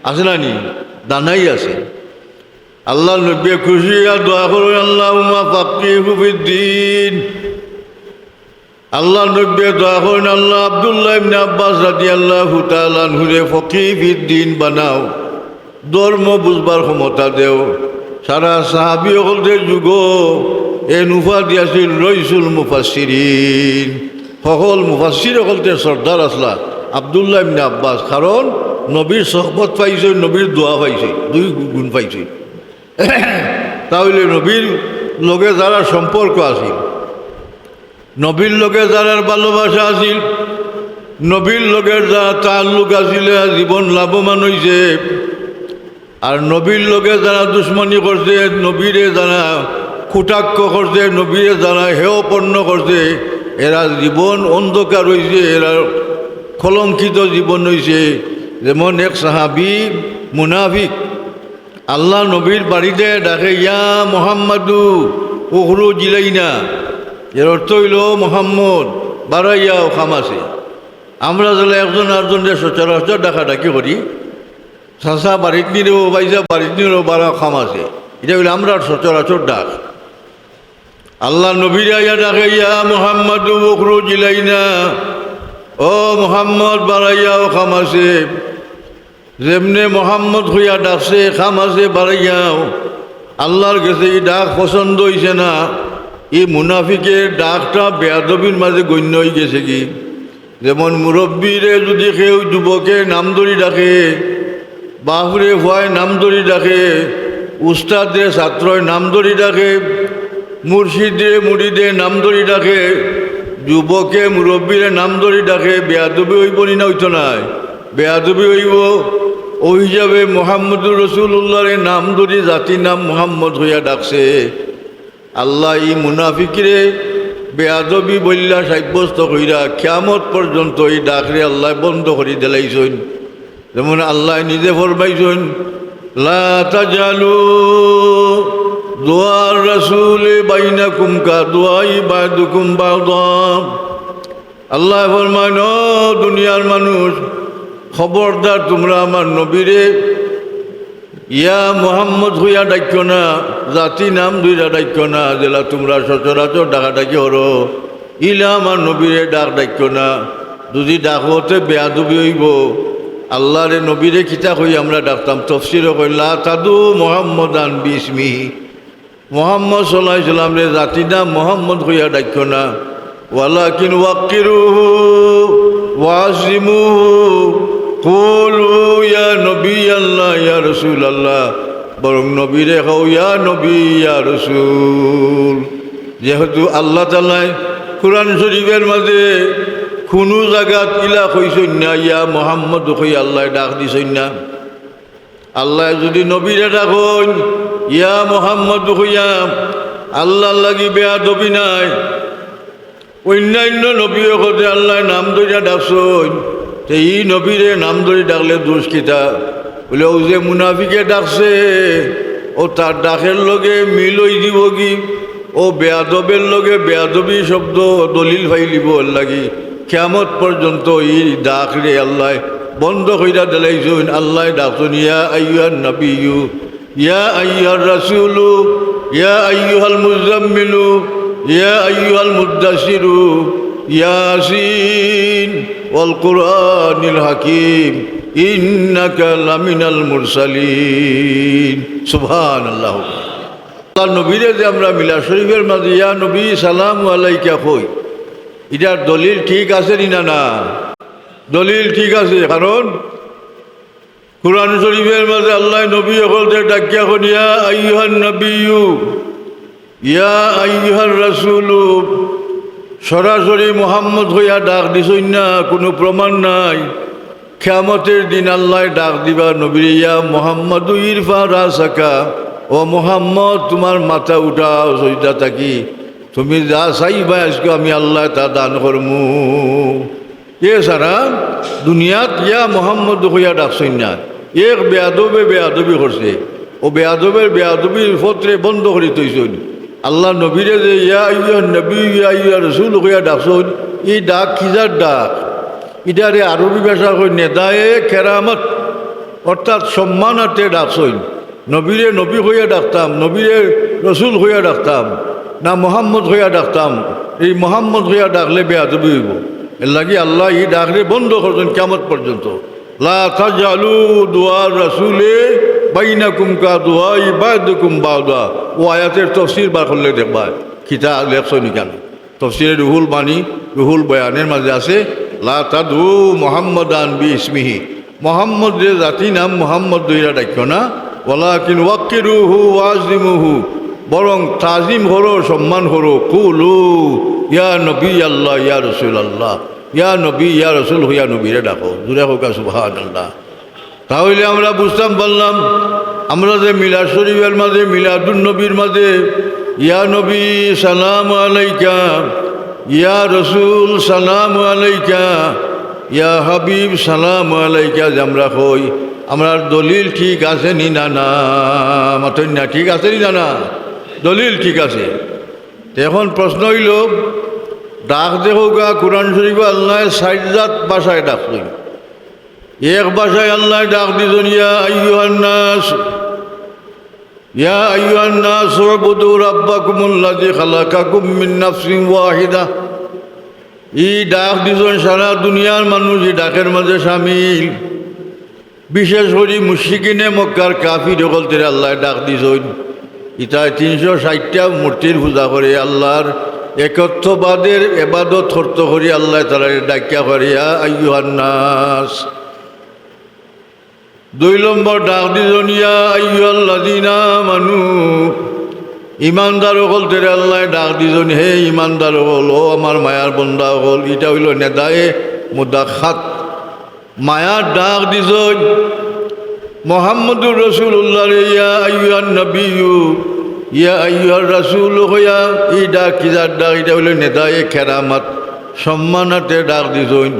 আছে না নি? দানাই আছে। আল্লাহ নবী খুশি আর দোয়া করুন আল্লাহুম্মা ফাক্কিহু ফিদ্দীন। আল্লাহ নবী দোয়া করেন আল্লাহ আবদুল্লাহ ইবনে আব্বাস রাদিয়াল্লাহু তাআলা আনহুরে ফকিহ ফিদ্দীন বানাও, ধর্ম বুঝবার ক্ষমতা দেও। সারা সাহাবী সকলদের যুগ এ নুফা দিয়াছিল রইসুল মুফাসসিরিন। সকল মুফাসসির সকলতে সর্দার আসলা আবদুল্লাহ ইবনে আব্বাস, কারণ নবীর সহবত পাইছে, নবীর দোয়া পাইছে, 2 গুণ পাইছে। তাহলে নবীর লগে যারা সম্পর্ক আছিল, নবীর লগে যারা ভালোবাসা আছিল, নবীর লগের যারা তাল্লুক আছিল, জীবন লাভবান হয়েছে। আর নবীর লগে যারা দুশ্মনী করছে, নবীরে যারা কুটাক্ষ করছে, নবীরে যারা হেয়পন্ন করছে, এরা জীবন অন্ধকার হয়েছে, এরা কলঙ্কিত জীবন হয়েছে। যেমন এক সাহাবী মুনাফিক আল্লাহ নবীর বাড়িতে ডাকে, ইয়া মুহাম্মাদু উখরুজ ইলাইনা। এর অর্থ হইল মোহাম্মদ বারাইয়াও খামাসে। আমরা যারা একজন আরেকজনের সচরাচর ডাকাডাকি করি, চাষা বাড়িত নিলেও বাইজা বাড়িত নিলেও বারা খামাসে, এটা হইলে আমরা সচরাচর ডাক। আল্লাহ নবীর আইয়া ডাকে, ইয়া মুহাম্মাদু উখরুজ ইলাইনা, ও মোহাম্মদ বারাইয়াও খামাসে। যেমনে মোহাম্মদ হইয়া ডাকছে খামাসে বারাইয়াও, আল্লাহর কাছে এই ডাক পছন্দ হইছে না। এই মুনাফিকের ডাকটা বেয়াদবির মাঝে গণ্য হয়ে গেছে কি? যেমন মুরব্বীরে যদি কেউ যুবকে নাম ধরি ডাকে, বাহুরে ভয় নাম ধরি ডাকে, উস্তাদে ছাত্রয় নাম ধরি ডাকে, মুর্শিদে মুরিদে নাম ধরি ডাকে, যুবকে মুরব্বীরে নাম ধরি ডাকে, বেয়াদবি হইব না হইতো নাই? বেয়াদবি হইব। ওই হিসাবে মোহাম্মদুর রসুল্লাহর নাম ধরি জাতির নাম মোহাম্মদ হইয়া ডাকছে। আল্লাহ ই মুনাফিকরে বেয়াদবি বললা সাব্যস্ত কইরা কিয়ামত পর্যন্ত এই ডাকরে আল্লাহ বন্ধ করে দিলাইছেন। যেমন আল্লাহ নিজে ফরমাইছেন, লা তাজালু দুআর রাসূল বাইনাকুম কা দুআই বা'দুকুম বা'দা। আল্লাহ ফরমান, ও দুনিয়ার মানুষ, খবরদার তোমরা আমার নবীরে ইয়া মোহাম্মদ হইয়া ডাক্য না, জাতি নাম দুইটা ডাক্য না, যেলা তোমরা সচরাচর ডাকাডাকি হরো, ইলা আমার নবীরে ডাক্য না। যদি ডাকতে বেয়াদবি হইব। আল্লাহরে নবীরে কিতা কই আমরা ডাকতাম, তফসির কই লা তাদু মোহাম্মদান বিসমিহি, মোহাম্মদ সাল্লাল্লাহু আলাইহি সাল্লাম রে জাতি নাম মোহাম্মদ হইয়া ডাক্য না। ওয়ালাকিন ওয়াক্কিরুহু ওয়াজিমুহু কুলু ইয়া নবী আল্লাহ ইয়া রাসূল আল্লাহ, বরং নবীরে কও ইয়া নবী ইয়া রাসূল। যেহেতু আল্লাহ তাআলা কুরআন শরীফের মাঝে কোনো জায়গাত ইলা কইছেন না, ইয়া মোহাম্মদ কই আল্লাহ ডাক দিছেন না। আল্লাহ যদি নবীরে ডাকন ইয়া মোহাম্মদ কইয়া, আল্লাহ লাগি বেয়াদবি নাই। অন্যান্য নবীও কথা আল্লাহ নাম ধরিয়া ডাকছেন, তো এই নবীরে নাম ধরে ডাকলে দোষ কিতা? বলে ও যে মুনাফিকে ডাকছে, ও তার ডাকের লগে মিল হয়ে দিব কি? ও বেয়াদবের লগে বেয়াদবি শব্দ দলিল ফাইলিব লাগি কিয়ামত পর্যন্ত এই ডাক রে আল্লাহ বন্ধ কইরা দিলাইছেন। আল্লাহ ডাকছেন, ইয়া আইয়ুহান নবিয়্যু ইয়া আইয়ুহার রাসূলু ইয়া আইয়ুহাল মুজাম্মিলু ইয়া আইয়ুহাল মুদ্দাসিরু ইয়াসিন ওয়াল কুরআনিল হাকিম ইন্নাকা লামিনাল মুরসালিন। সুবহানাল্লাহ। আল্লাহ নবীরে যে আমরা মিলাদ শরীফের মাঝে ইয়া নবী সালামু আলাইকা কই, এটার দলিল ঠিক আছে না? না, দলিল ঠিক আছে। কারণ কুরআন শরীফের মাঝে আল্লাহ নবী হলতে ডাকিয়া কোন ইয়া আইয়ুহান নবিয়্যু ইয়া আইয়ুহার রাসূলু, সরাসরি মোহাম্মদ হইয়া ডাক দিছই না, কোনো প্রমাণ নাই। কিয়ামতের দিন আল্লাহ ডাক দিবা নবীর, ইয়া মুহাম্মাদু ইরফা রাসাকা, ও মোহাম্মদ তোমার মাথা উঠাও সজদা থাকি, তুমি যা চাইবা আজকে আমি আল্লাহ তা দান করমু। এ সারা দুনিয়াত ইয়া মোহাম্মদ হইয়া ডাকছই না। এক বেয়াদবি করছে, ও বেয়াদবির পত্রে বন্ধ করে তৈছেন। আল্লাহ নবীরে যে ইয়া আইয়ুহান নবী ইয়া আইয়ুহার রাসূল হইয়া ডাকছই, এই ডাক কিজার ডাক? ইটারে আরবি ভাষা কই নেদায়ে কেরামত, অর্থাৎ সম্মানার্থে ডাকছই। নবীরে নবী হইয়া ডাকতাম, নবীরে রসুল হইয়া ডাকতাম না মোহাম্মদ হইয়া ডাকতাম? এই মোহাম্মদ হইয়া ডাকলে বেয়াদবি হইব। এর লাগি আল্লাহ এই ডাকলে বন্ধ করছেন কিয়ামত পর্যন্ত। লা তাজালু দুআর রাসূলে বাইনাকুম কা দুআই বা'দুকুম বা'দা। ও আয়াতের তফসির বার করলে দেখবা কিতা লেখছনি কেন। তফসিরে রুহুল বাণী, রুহুল বয়ানের মাঝে আছে, লা তাদু মুহাম্মাদান বিইসমিহি, মোহাম্মদ যে জাতি নাম মোহাম্মদ দইরা ডাক্য না। ওয়ালাকিন ওয়াক্কিরুহু ওয়াজিমুহু, বরং তাজিম হরো, সম্মান হরো। কুলু ইয়া নবী আল্লাহ ইয়া রাসূল আল্লাহ, ইয়া নবী ইয়া রাসূল হইয়া নবীরে ডাকো। জুড়ে হোক সুবহানাল্লাহ। তাহলে আমরা বুঝতাম পারলাম, আমরা যে মিলাদ শরীফের মাঝে মিলাদুন নবীর মাঝে ইয়া নবী সালামু আলাইকা, ইয়া রাসূল সালামু আলাইকা, ইয়া হাবিব সালামু আলাইকা যে আমরা কই, আমরা দলিল ঠিক আছে নি? না না, মাতন না, ঠিক আছে নি? না না, দলিল ঠিক আছে। এখন প্রশ্ন হইল, ডাক দেখো গা কুরআন শরীফে আল্লাহ ৬০ ভাষায় ডাকছেন। এক ভাষায় আল্লাহ ডাক দিছেন, ইয়া আইয়ুহান নাস ইয়া আইয়ুহান নাস উবুদু রাব্বাকুমুল্লাযী খালাকাকুম মিন নাফসিন ওয়াহিদা। এই ডাক দিছেন সারা দুনিয়ার মানুষ, এই ডাকের মাঝে শামিল। বিশেষ করে মুশরিকিনে মক্কার কাফির সকলতে আল্লাহ ডাক দিছেন। ইটা ৩৬০টা মূর্তির পূজা করে আল্লাহর একত্ববাদের এবাদত করত করি আল্লাহ তাআলার ডাকিয়া করিয়া আইয়ুহান নাস। ২ নম্বর ডাক দিছেন, ইয়া আইয়ুহাল্লাযীনা আমানু, ইমানদার সকলতে আল্লাহ ডাক দিছেন, হে ইমানদার সকল, ও আমার মায়ার বন্দা সকল। এটা হইল নেদায়ে মুদাখাত, মায়ার ডাক দিছই মুহাম্মদুর রাসূলুল্লাহ রে ইয়া আইয়ুহান নবিয়্যু ইয়া আইয়ুহার রাসূল হইয়া এই ডাক কিজার ডাক এটা হইল নেতায়ে কেরামত সম্মানাতে ডাক দিছইন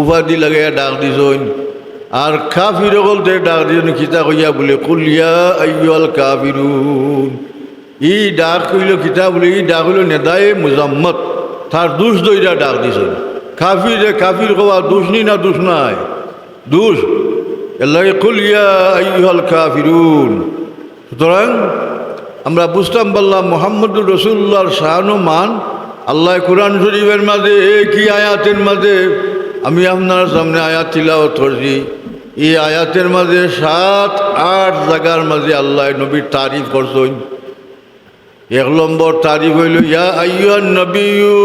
উপাধি লাগাইয়া ডাক দিছইন আর কাফির বলতে ডাক দিছইন কিতা কইয়া বলে কুল ইয়া আইয়ুহাল কাফিরুন এই ডাক কইল কিতা বলে এই ডাক হইল নেতায়ে মুজাম্মত তার দোষ দইরা ডাক দিছইন কাফির কওয়া দোষ নি না দোষ নাই দোষ আল্লাহ কুল ইয়া আইয়ুহাল কাফিরুন। সুতরাং আমরা বুঝতাম বললাম মুহাম্মদুর রাসূলুল্লাহর শান ও মান আল্লাহ কুরআন শরীফের মাঝে একই আয়াতের মাঝে আমি আপনার সামনে আয়াত তিলাওয়াত করছি। এই আয়াতের মাঝে 7-8 জায়গার মাঝে আল্লাহ নবীর তারিফ করছেন। 1 নম্বর তারিফ হইল ইয়া আইয়ুহান নবিয়্যু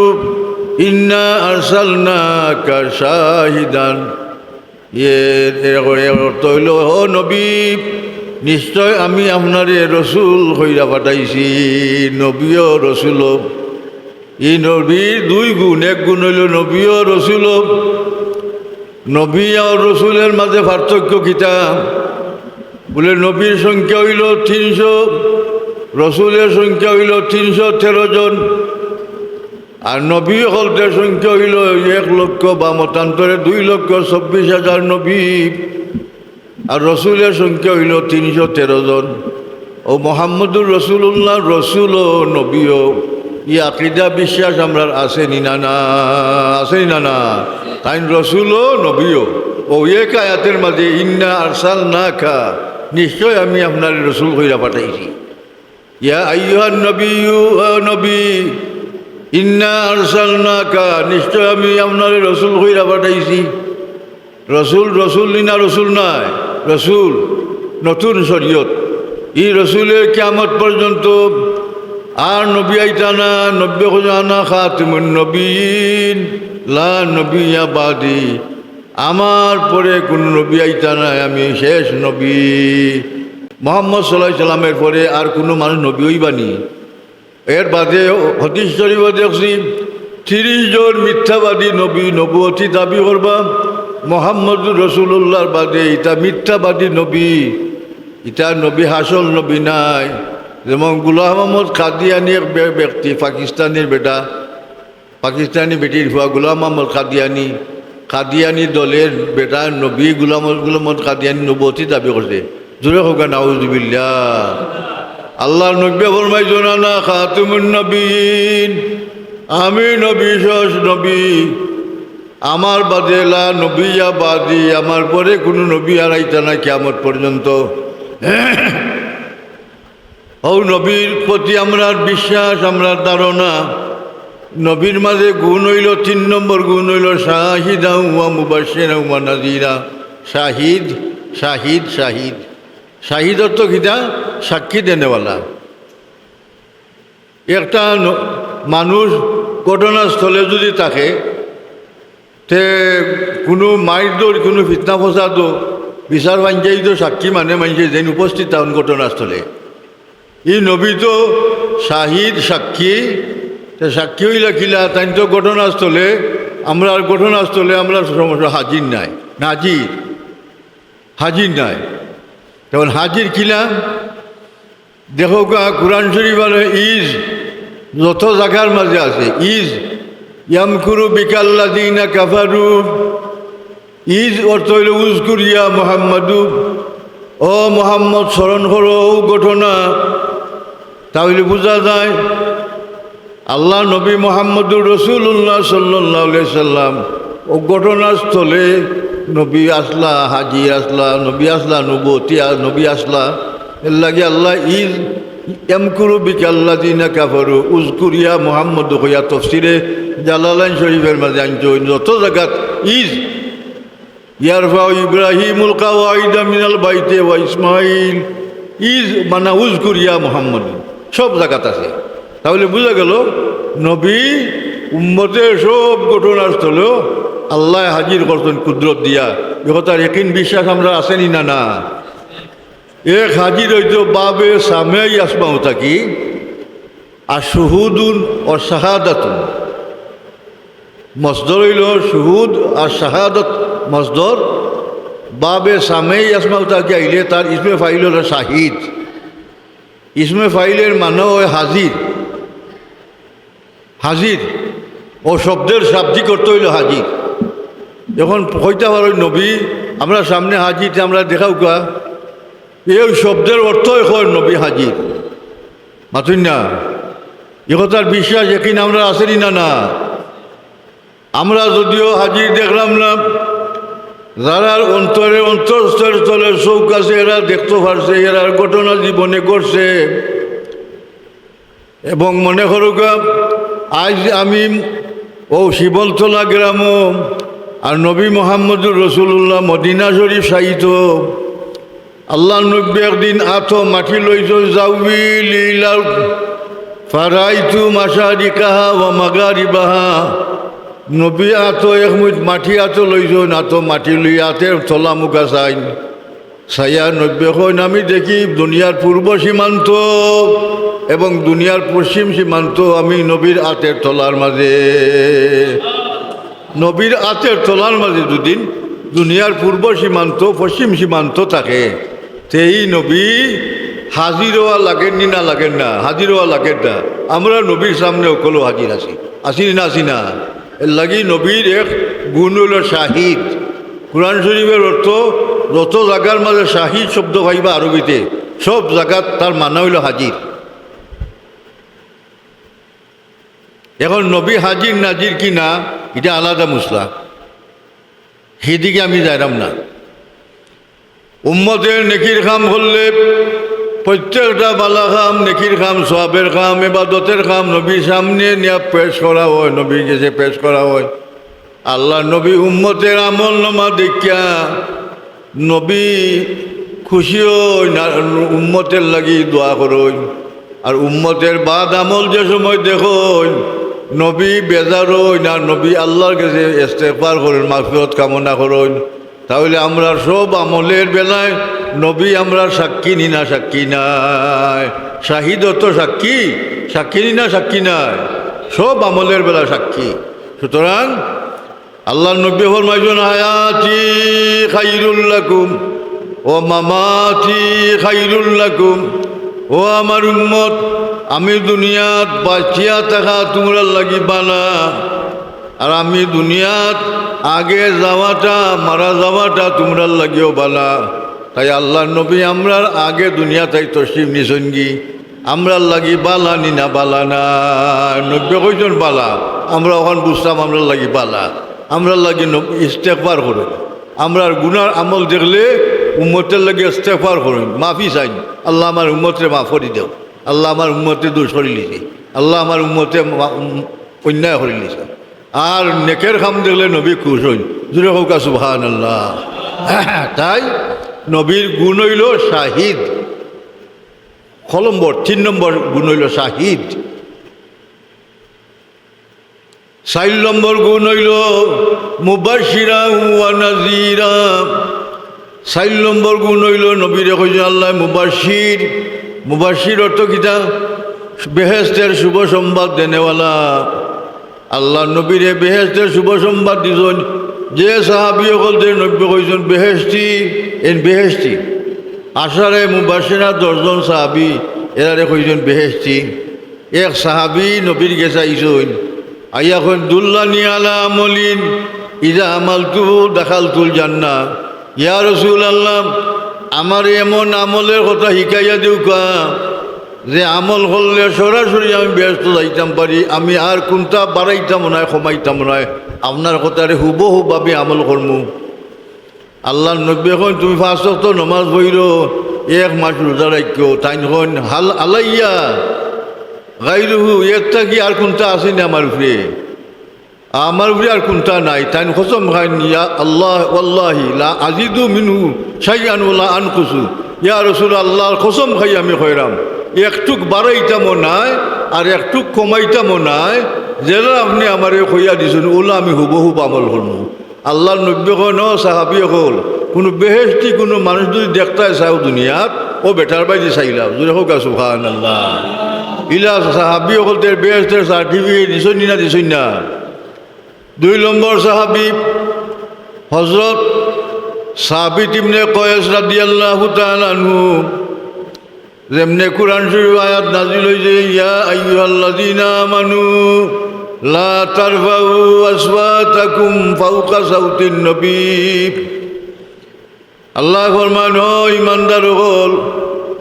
ইন্না আরসালনাকা শাহিদান। এর অর্থ হইল ও নবী নিশ্চয় আমি আপনারে রসুল হইয়া পাঠাইছি। নবী ও রসুল এই নবীর 2 গুণ, 1 গুণ হইল নবী ও রসুল। নবী আর রসুলের মাঝে পার্থক্য কিতা বলে নবীর সংখ্যা হইল 300, রসুলের সংখ্যা হইল 313 জন। আর নবী হলদের সংখ্যা হইল 1 লক্ষ বা মতান্তরে 2,24,000 নবী। আর রসুলের সংখ্যা হইল 313 জন। ও মুহাম্মদুর রাসূলুল্লাহ রসুল ও নবীও ই আকীদা বিশ্বাস আমরা আসেনি না না আসেনি না না তাই রসুল ও নবীও ও এক আয়াতের মাঝে ইন্না আরসালনাকা নিশ্চয় আমি আপনার রসুল হইয়া পাঠাইছি। ইয়া আইয়ুহান নবিয়্যু ও নবী ইন্না আরসালনাকা নিশ্চয় আমি আপনার রসুল হইয়া পাঠাইছি। রসুল না রসুল নাই রসুল নতুন শরীয়ত। এই রসুলের কিয়ামত পর্যন্ত আর নবী আইতা না। নব্বী আনা খাতিমুন নবীন লা নবিয়্যা বাদি আমার পরে কোন নবী আইতা নাই, আমি শেষ নবী। মুহাম্মদ সাল্লাল্লাহু আলাইহি সাল্লামের পরে আর কোনো মানুষ নবী হইবানি। এর বাদে হাদিস শরীফে দেখছি 30 জন মিথ্যাবাদী নবী নবুয়তি দাবি করবা। মুহাম্মদুর রাসূলুল্লাহর বাদে ইটা মিথ্যাবাদী নবী, ইটা নবী হাসল নবী নাই। যেমন গোলাম আহমদ কাদিয়ানি এক ব্যক্তি, পাকিস্তানের বেটা, পাকিস্তানি বেটির ভুয়া গোলাম আহমদ কাদিয়ানি দলের বেটা নবী গোলাম আহমদ কাদিয়ানি নবুয়তি দাবি করছে। জোরে হোক নাউজুবিল্লাহ। আল্লাহর নবী ফরমাইছেন আনা খাতিমুন নবীন আমি নবী শেষ নবী, আমার বাদে লা নবিয়্যা বাদি আমার পরে কোনো নবী আর আইতা না কিয়ামত পর্যন্ত। ও নবীর প্রতি আমরা বিশ্বাস, আমরা ধারণা। নবীর মাঝে গুণ হইল 3 নম্বর গুণ হইল শাহিদা ওয়া মুবাশশিরা ওয়া নাযীরা। শাহিদ শাহিদ শাহিদ শাহিদ অর্থ কিটা সাক্ষী দেনেওয়ালা। একটা মানুষ ঘটনাস্থলে যদি থাকে তে কোনো মাইর কোনো ফিতনা ফসাদ বিচার বাঞ্চাই তো সাক্ষী মানে মানুষের যেন উপস্থিত থাকুন ঘটনাস্থলে। এই নবী তো শাহিদ সাক্ষী। সাক্ষী হইলা কিলা তাই তো ঘটনাস্থলে আমরা সমস্যা হাজির নাই, হাজির নাই। তখন হাজির কিলা দেখো কুরআন শরীফ ইজ যত জায়গার মাঝে আছে ইজ ইয়ামকুরু বিকাল্লাযীনা কাফারু। ইজ অর্থ হইল উযকুরিয়া মুহাম্মাদু ও মুহাম্মদ স্মরণ করো ঘটনা। তাহলে বোঝা যায় আল্লাহ নবী মুহাম্মদুর রাসূলুল্লাহ সাল্লাল্লাহু আলাইহি সাল্লাম ও ঘটনাস্থলে নবী আসলা, হাজির আসলা, নবী আসলা, নবুয়তি নবী আসলা। এর লাগে আল্লাহ ইজ ইয়ামকুরু বিকাল্লাযীনা কাফারু উযকুরিয়া মুহাম্মাদু হইয়া তাফসীরে জালালাইন শরীফের মাঝে আনছেন। যত জায়গাত ইজ ইয়ারফাউ ইব্রাহিমুল কাওয়াইদা মিনাল বাইতি ওয়া ইসমাইল ইজ মানে উযকুরিয়া মুহাম্মাদ সব জায়গাত আছে। তাহলে বোঝা গেল নবী উম্মতের সব ঘটনাস্থলেও আল্লাহ হাজির করছেন কুদরত দিয়া। তার একিন বিশ্বাস আমরা আসেনি না না। এক হাজির হইতো বাবে সামেই আসমাও থাকি আর শুহুদুন ও শাহাদাতুন। মসদর হইল শুহুদ আর শাহাদত মসদর বাবে সামেই আসমাউতাকে আইলে তার ইসমে ফাইল হলো শাহিদ। ইসমে ফাইলের মানে ওই হাজির। হাজির ও শব্দের শাব্দিক অর্থ হইল হাজির। যখন কইতে পারো নবী আমরা সামনে হাজির, আমরা দেখাও কা এই শব্দের অর্থ এখন নবী হাজির। মাতুন না এ কথার বিশ্বাস একিন আমরা আসেনি না না। আমরা যদিও হাজির দেখলাম না, যারা অন্তরস্থলের চৌক আছে এরা দেখতে পারছে, এরার ঘটনা জীবনে করছে। এবং মনে করুকা আজ আমি ও শিবলতলা গ্রাম আর নবী মোহাম্মদুর রসুল্লাহ মদিনা শরীফ সাহিত আল্লাহ নবী একদিন আথো মাটি লইছ যাউবি লীলা ফারাইতু মাশারিকাহা ওয়া মাগারিবাহা। নবী আতো এক মাটি আতো লইছন, আতো মাটি লই আতের থলা মুখা চাইন ছায়া নব্বই হইন আমি দেখি দুনিয়ার পূর্ব সীমান্ত এবং দুনিয়ার পশ্চিম সীমান্ত আমি নবীর আতের তলার মাঝে। নবীর আতের তলার মাঝে দুদিন দুনিয়ার পূর্ব সীমান্ত পশ্চিম সীমান্ত থাকে, সেই নবী হাজির হওয়া লাগেন নি না লাগেন না? হাজির হওয়া লাগেন না। আমরা নবীর সামনে ওকলো হাজির আছি, আসি না আসি না? এর লাগি নবীর এক গুণ হল শাহিদ। কোরআন শরীফের অর্থ যত জায়গার মাঝে শাহিদ শব্দ পাইবা আরবিতে, সব জায়গাত তার মানা হইল হাজির। এখন নবী হাজির নাজির কি না এটা আলাদা মশলা, সেদিকে আমি যাইলাম না। উম্মতের নেকির খাম করলে প্রত্যেকটা বালা খাম, নেকির খাম, সোয়াবের খাম, এবাদতের খাম নবীর সামনে নিয়ে পেশ করা হয়, নবীর কাছে পেশ করা হয়। আল্লাহ নবী উম্মতের আমল নামা দেখিয়া নবী খুশি হই না, উম্মতের লাগি দোয়া করই। আর উম্মতের বাদ আমল যে সময় দেখো নবী বেজার হই না, নবী আল্লাহর কাছে ইস্তেগফার করেন, মাগফিরাত কামনা করেন। তাহলে আমরা সব আমলের বেলায় নবী আমরা সাক্ষী নি না? সাক্ষী নাই। শাহিদত সাক্ষী, সাক্ষী নি না? সাক্ষী নাই। সব আমলের বেলা সাক্ষী। সুতরাং আল্লাহ নবী ফরমাইছেন হায়াতি খাইরুল লাকুম ও মামাতি খাইরুল লাকুম। ও আমার উম্মত, আমি দুনিয়াত বাঁচিয়া থাকা তোমরা লাগি বানা, আর আমি দুনিয়াত আগে যাওয়াটা মারা যাওয়াটা তোমরা লাগিও বালা। তাই আল্লাহ নবী আমরার আগে দুনিয়া তাই তসলিম নিসঙ্গি, আমরার লাগি বালা নি না? বালা না। নব্বই কয়জন বালা, আমরা ওখান বুঝতাম আমরার লাগি বালা। আমরার লাগি ইস্তেগফার করুন, আমরার গুনার আমল দেখলে উম্মতের লাগে ইস্তেগফার করুন, মাফি চাই। আল্লাহ আমার উম্মতরে মাফ করে দেও, আল্লাহ আমার উম্মতে দোষ করে লিছে, আল্লাহ আমার উম্মতে অন্যায় করে লিছে। আর নেকের খাম দেখলে নবী খুশ হইন, জুড়ে হোক সুবহানাল্লাহ। তাই নবীর গুণ হইল শাহিদ। নম্বর 3 নম্বর গুণ হইল শাহিদ। 4 নম্বর গুণ হইল মুবাশশিরা ওয়া নাযীরা। 4 নম্বর গুণ হইল নবীরে কইছেন আল্লাহ মুবাশশির। মুবাশশির অর্থ কিতা? বেহেশতের শুভ সংবাদ দেনেওয়ালা। আল্লাহ নবীরে বেহেশতের শুভ সংবাদ দিছেন। যে সাহাবী হলতে নবী কইছেন বেহেশতি, এন বেহেশতি। আশারে মুবাশশিরা 10 জন সাহাবী, এরারে কইছেন বেহেশতি। এক সাহাবী নবীর কাছে আইছেন, আইয়া কইন দুল্লানি আলা আমলিন ইজা আমালতু দাখালতুল জান্নাহ। ইয়া রাসূলুল্লাহ, আমার এমন আমলের কথা শিখাইয়া দিউকা যে আমল করলে সরাসরি আমি ব্যস্ত যাইতাম পারি, আমি আর কোনটা বাড়াইতাম নয় কমাইতাম নয়, আপনার কথারে হুবহুভাবে আমল করমু। আল্লাহ নবী এখন তুমি 5 ওয়াক্ত নামাজ পড়ো, 1 মাস রোজা রাখো, তাই এখন হাল আলাইয়া গাইরুহু, একটা কি আর কোনটা আসেনি আমার উপরে? আমার উপরে আর কোনটা নাই। তাই কসম খাইন ইয়া আল্লাহ ওয়াল্লাহি লা আজিদু মিনহু শাইআন ওয়ালা আনকুসু। ইয়া রাসূল আল্লাহর কসম খাই আমি কইরাম একটুক বাড়াইতামও নাই আর একটুক কমাইতামও নাই, যেটা আপনি আমারে কইয়া দিছেন ওলা আমি হুবহুব আমল করবো। আল্লাহর নবী কন সাহাবী হল কোনো বেহেশতি কোনো মানুষ যদি দেখতে চাও দুনিয়াত, ও বেটার বাইরে চাইলাম, যদি হোক সুবহানাল্লাহ। ইলা সাহাবী হলদের বেহেশতের সার্টিফিকেট দিছেন না দিছেন না? 2 নম্বর সাহাবী হযরত সাবিত ইবনে কয়েস রাদিয়াল্লাহু তাআলা আনহু যেমনে কুরআন শরীফ আয়াত নাজিল হইছে, ইয়া আইয়ুহাল্লাযীনা আমানু লা তারফাউ আসওয়াতাকুম ফাওকা সাউতিন নবী। আল্লাহ ফরমান, ও ইমানদার হল,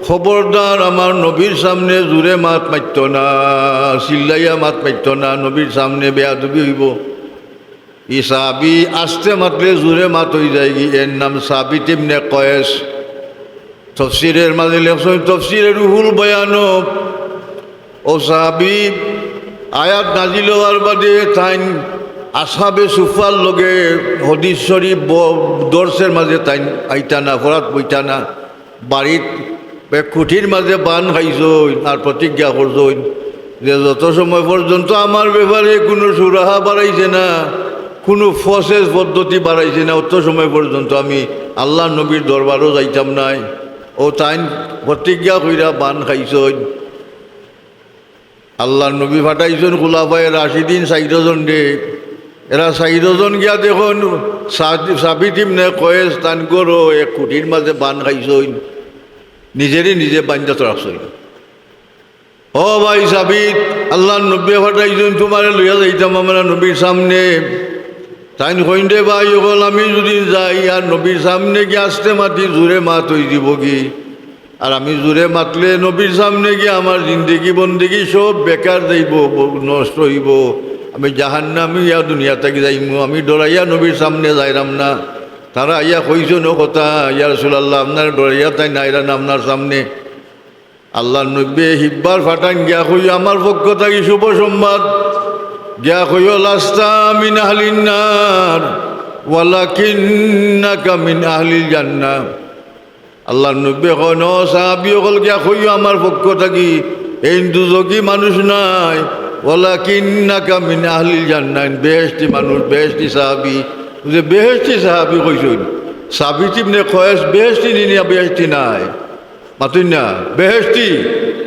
খবরদার আমার নবীর সামনে জোরে মাত মারত না, চিল্লাইয়া মাত মারত না, নবীর সামনে বেয়াদবি হইব। ই সাহাবী আস্তে মাতলে জোরে মাত হয়ে যায়, এর নাম সাবিত ইবনে কয়েস। তফসিরের মাঝে লেখছেন, তফসিরের রুহুল বয়ান, ও সাহাবী আয়াত নাজিল হওয়ার বাদে তাইন আসহাবে সুফার লগে হদিস শরীফ দর্শের মাঝে তাইন আইতানা, ফরাত বইতানা, বাড়িত খুঁটির মাঝে বান খাইছই আর প্রতিজ্ঞা করছই যে যত সময় পর্যন্ত আমার ব্যাপারে কোনো সুরাহা বাড়াইছে না, কোনো প্রসেস পদ্ধতি বাড়াইছে না, অত সময় পর্যন্ত আমি আল্লাহ নবীর দরবারও যাইতাম নাই। ও তাইন প্রতিজ্ঞা কইরা বান খাইছই। আল্লাহ নবী ফাটাইছেন খুলাফায়ে রাশিদিন 4 জন রে। এরা 4 জন গিয়া দেখুন সাবিত ইবনে কয়েস তান করো এক খুঁটির মাঝে বান খাইছই, নিজেরই নিজে বাঞ্জা রাখছই। ও ভাই সাবিত, আল্লাহ নবী ফাটাইছেন তোমারে লইয়া যাইতাম আমরা নবীর সামনে। তাই কইন রে ভাই, হল আমি যদি যাই আর নবীর সামনে গিয়ে আসতে মাতি জোরে মাত হয়ে দিব কি? আর আমি জোরে মাতলে নবীর সামনে গিয়ে আমার জিন্দগি বন্দেগি সব বেকার যাইব, নষ্ট হইব, আমি জাহান্নামী ইয়া দুনিয়া থেকে যাইমু। আমি ডরাইয়া নবীর সামনে যাইরাম না। তারা ইয়া কইছো ন কথা, ইয়া রাসূলুল্লাহ আপনার ডরাইয়া তাই নাইরান আপনার সামনে। আল্লাহ নবী হিব্বার ফাটান গিয়া কই আমার পক্ষ থাকি শুভ সংবাদ, গিয়া কইও লাস্তা মিন আহলিন নার ওয়ালাকিন্নাকা মিন আহলিল জান্নাহ। আল্লাহ নবী কন সাহাবী হল গিয়া কইও আমার পক্ষ থাকি এই দুজকি মানুষ নাই, ওয়ালাকিন্নাকা মিন আহলিল জান্নাহ, বেহেশতি মানুষ, বেহেশতি সাহাবী। যে বেহেশতি সাহাবী কইছেন সাবিত ইবনে কয়েস, বেহেশতি নিয়া বেহেশতি নাই মাতুন না, বেহেশতি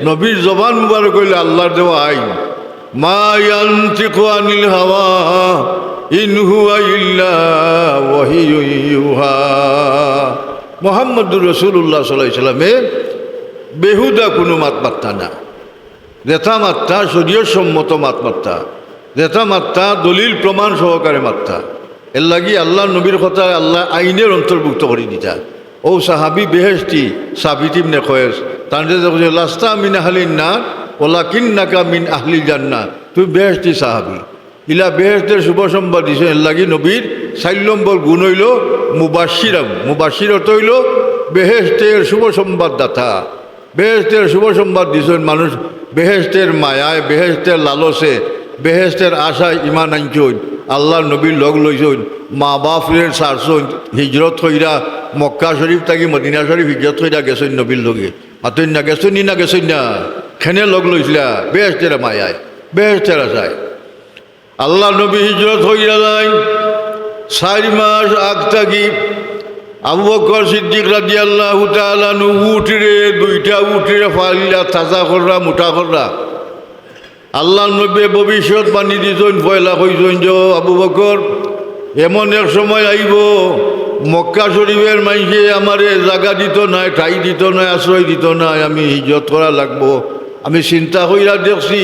নবীর জবান মুবারক কইলে আল্লাহর দেওয়া আইন, মা ইয়ানতিকু আনিল হাওয়া ইন হুয়া ইল্লা ওয়াহিয়ুন ইউহা। মুহাম্মদুর রাসূলুল্লাহ সাল্লাল্লাহু আলাইহি সাল্লামে বেহুদা কোনো মাতমাত্তা না, যেথা মাত্রা শরীয়ত সম্মত মাতমাত্তা, যেথা মাত্রা দলিল প্রমাণ সহকারে মাত্রা। এর লাগি আল্লাহ নবীর কথা আল্লাহ আইনের অন্তর্ভুক্ত করে দিতা। ও সাহাবী বেহেশতি সাবিত ইবনে কয়েস, তার যে লাস্তা মিন আহলিন নার ওয়ালাকিন্নাকা মিন আহলিল জান্নাহ, তুই বেহেশতি সাহাবী। ইলা বেহেশতের শুভ সংবাদ দিছে। এর লাগি নবীর 4 নম্বর গুণ হইল মুবাশশিরাম। মুবাশশির অর্থ হইল বেহেশতের শুভ সংবাদদাতা। বেহেশতের শুভ সংবাদ দিছেন মানুষ বেহেশতের মায়ায়, বেহেশতের লালসে, বেহেশতের আশায় ইমান আনছইন, আল্লাহ নবীর লগ লইছইন, মা বাপের ছাড়ছইন, হিজরত কইরা মক্কা শরীফ থাকি মদিনা শরীফ হিজরত কইরা গেছইন নবীর লগে। মাতইন না গেছইন না গেছইন না, খেনে লগ লইছিলা বেহেশতের মায়ায়, বেহেশতের আশায়। আল্লাহ নবী হিজরত হইয়া যায় 4 মাস আগ থাকি আবু বকর সিদ্দিক রাদিয়াল্লাহু তাআলা আনহু উঠরে 2টা উঠরে ফালিলা তাজা কররা, মোটা কররা। আল্লাহ নবী ভবিষ্যৎ বাণী দিছেন, পয়লা কইছেন যে আবু বকর এমন এক সময় আইব মক্কা শরীফের মাইসে আমারে জায়গা দিত নাই, ঠাই দিত নাই, আশ্রয় দিত নাই, আমি হিজরত করা লাগবো। আমি চিন্তা কইরা দেখছি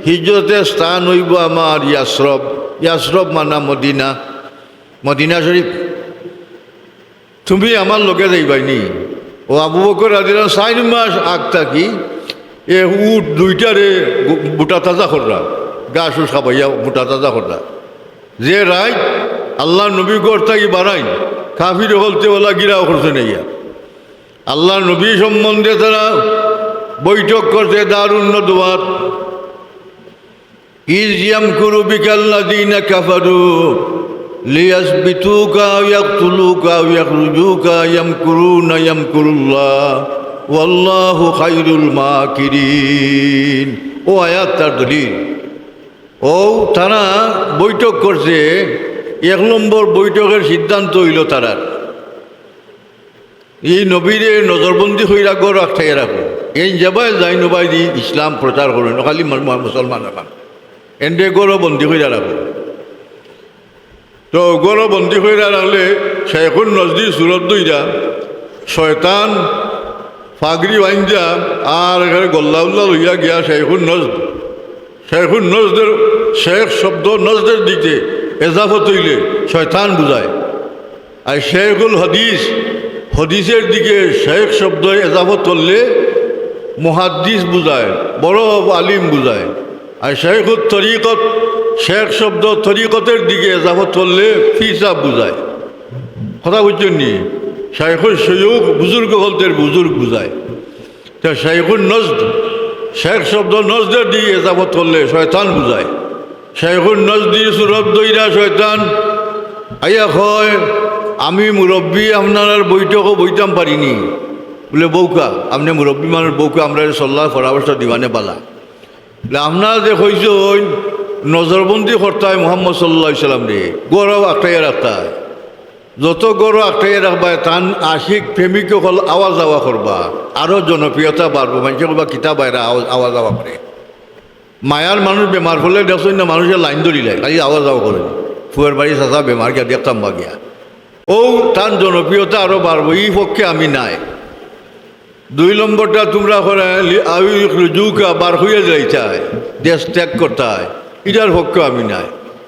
হিজরতের স্থান হইব আমার ইয়াসরব। ইয়াসরব মানা মদিনা, মদিনা শরীফ। তুমি আমার লোকে যাইবাইনি। ও আবু বকর রাদিয়াল্লাহু 4 মাস আগ থাকি এ উট 2টারে বুটা তাজা কররা, গা সুস খাবাইয়া বুটা তাজা কররা। যে রাইট আল্লাহ নবী গড় থাকি বাড়াই কাফির হলতে ওলা গিরাও করছে নাইয়া। আল্লাহ নবী সম্বন্ধে তারা বৈঠক করছে দারুন নদওয়াত। ইজ ইয়ামকুরু বিকাল্লাযীনা কাফারু লিয়াসবিতুকা আও ইয়াকতুলুকা আও ইয়াখরুজুকা ইয়ামকুরুনা ইয়ামকুরুল্লাহ ওয়াল্লাহু খায়রুল মাকিরিন। ও আয়াত তার দলিল। ও তারা বৈঠক করছে, 1 নম্বর বৈঠকের সিদ্ধান্ত হইল তারা এই নবীরে নজরবন্দি হইয়া গড় রাখাই রাখো। এই যাবাই যাই নবাই দি ইসলাম প্রচার করেন, খালি মুসলমান এখন এন্ডে গড় বন্দি হইয়া রাখো। তো গরো বন্দি হয়ে রাখলে শেখুন নজদি সুরত দইরা শয়তান ফাগরি বাইন্দা আর এখানে গোল্লা উল্লা লইয়া গিয়া শেখুন নজদের শেখ শব্দ নজদের দিকে এজাফত হইলে শয়তান বুঝায়। আর শেখুল হদিসের দিকে শেখ শব্দ এজাফত করলে মুহাদ্দিস বুঝায়, বড় আলিম বুঝায়। আর শেখুল তরিকত শেখ শব্দ তরিকতের দিকে এজাফত করলে ফিসাব বুঝায়। কথা বুঝছেন নি? শেখুল সৈয়ুখ বুজুর্গ বলতে বুজুর্গ বুঝায়। তো শেখুল নজদ শেখ শব্দ নজদের দিকে এজাফত করলে শয়তান বুঝায়। শেখুল নজদি সুরত দইরা শয়তান আইয়া কয় আমি মুরব্বী আপনার বইটাও বইতাম পারিনি বলে বউকা আপনি মুরব্বী মানুষ বউকা আমরা সল্লাহ পরামর্শ দিবানে পালা বলে আপনারা যে হয়েছ নজরবন্দি করতায় মোহাম্মদ সাল্লাহ সাল্লাম রে গৌরব আঁকটাইয়া রাখতায়, যত গৌরব আঁকটাইয়া রাখবা তান আশিক প্রেমিক হল আওয়াজ আওয়া করবা, আরও জনপ্রিয়তা বাড়বো, মানুষ করবা কিতাব বাইরা আওয়াজ আওয়া করে। মায়ার মানুষ বেমার হলে দেখছেন না মানুষের লাইন ধরিলে খালি আওয়াজ আওয়া করে ফুয়ের বাড়ি চাচা বেমার গিয়া দেখতাম বা গিয়া ও তার জনপ্রিয়তা আরও বাড়বো, এই পক্ষে আমি নাই। 2 নম্বরটা তোমরা করে রুজুকা বার হইয়া যাইতায় দেশ ত্যাগ করতায়, এটার পক্ষে আমি নাই।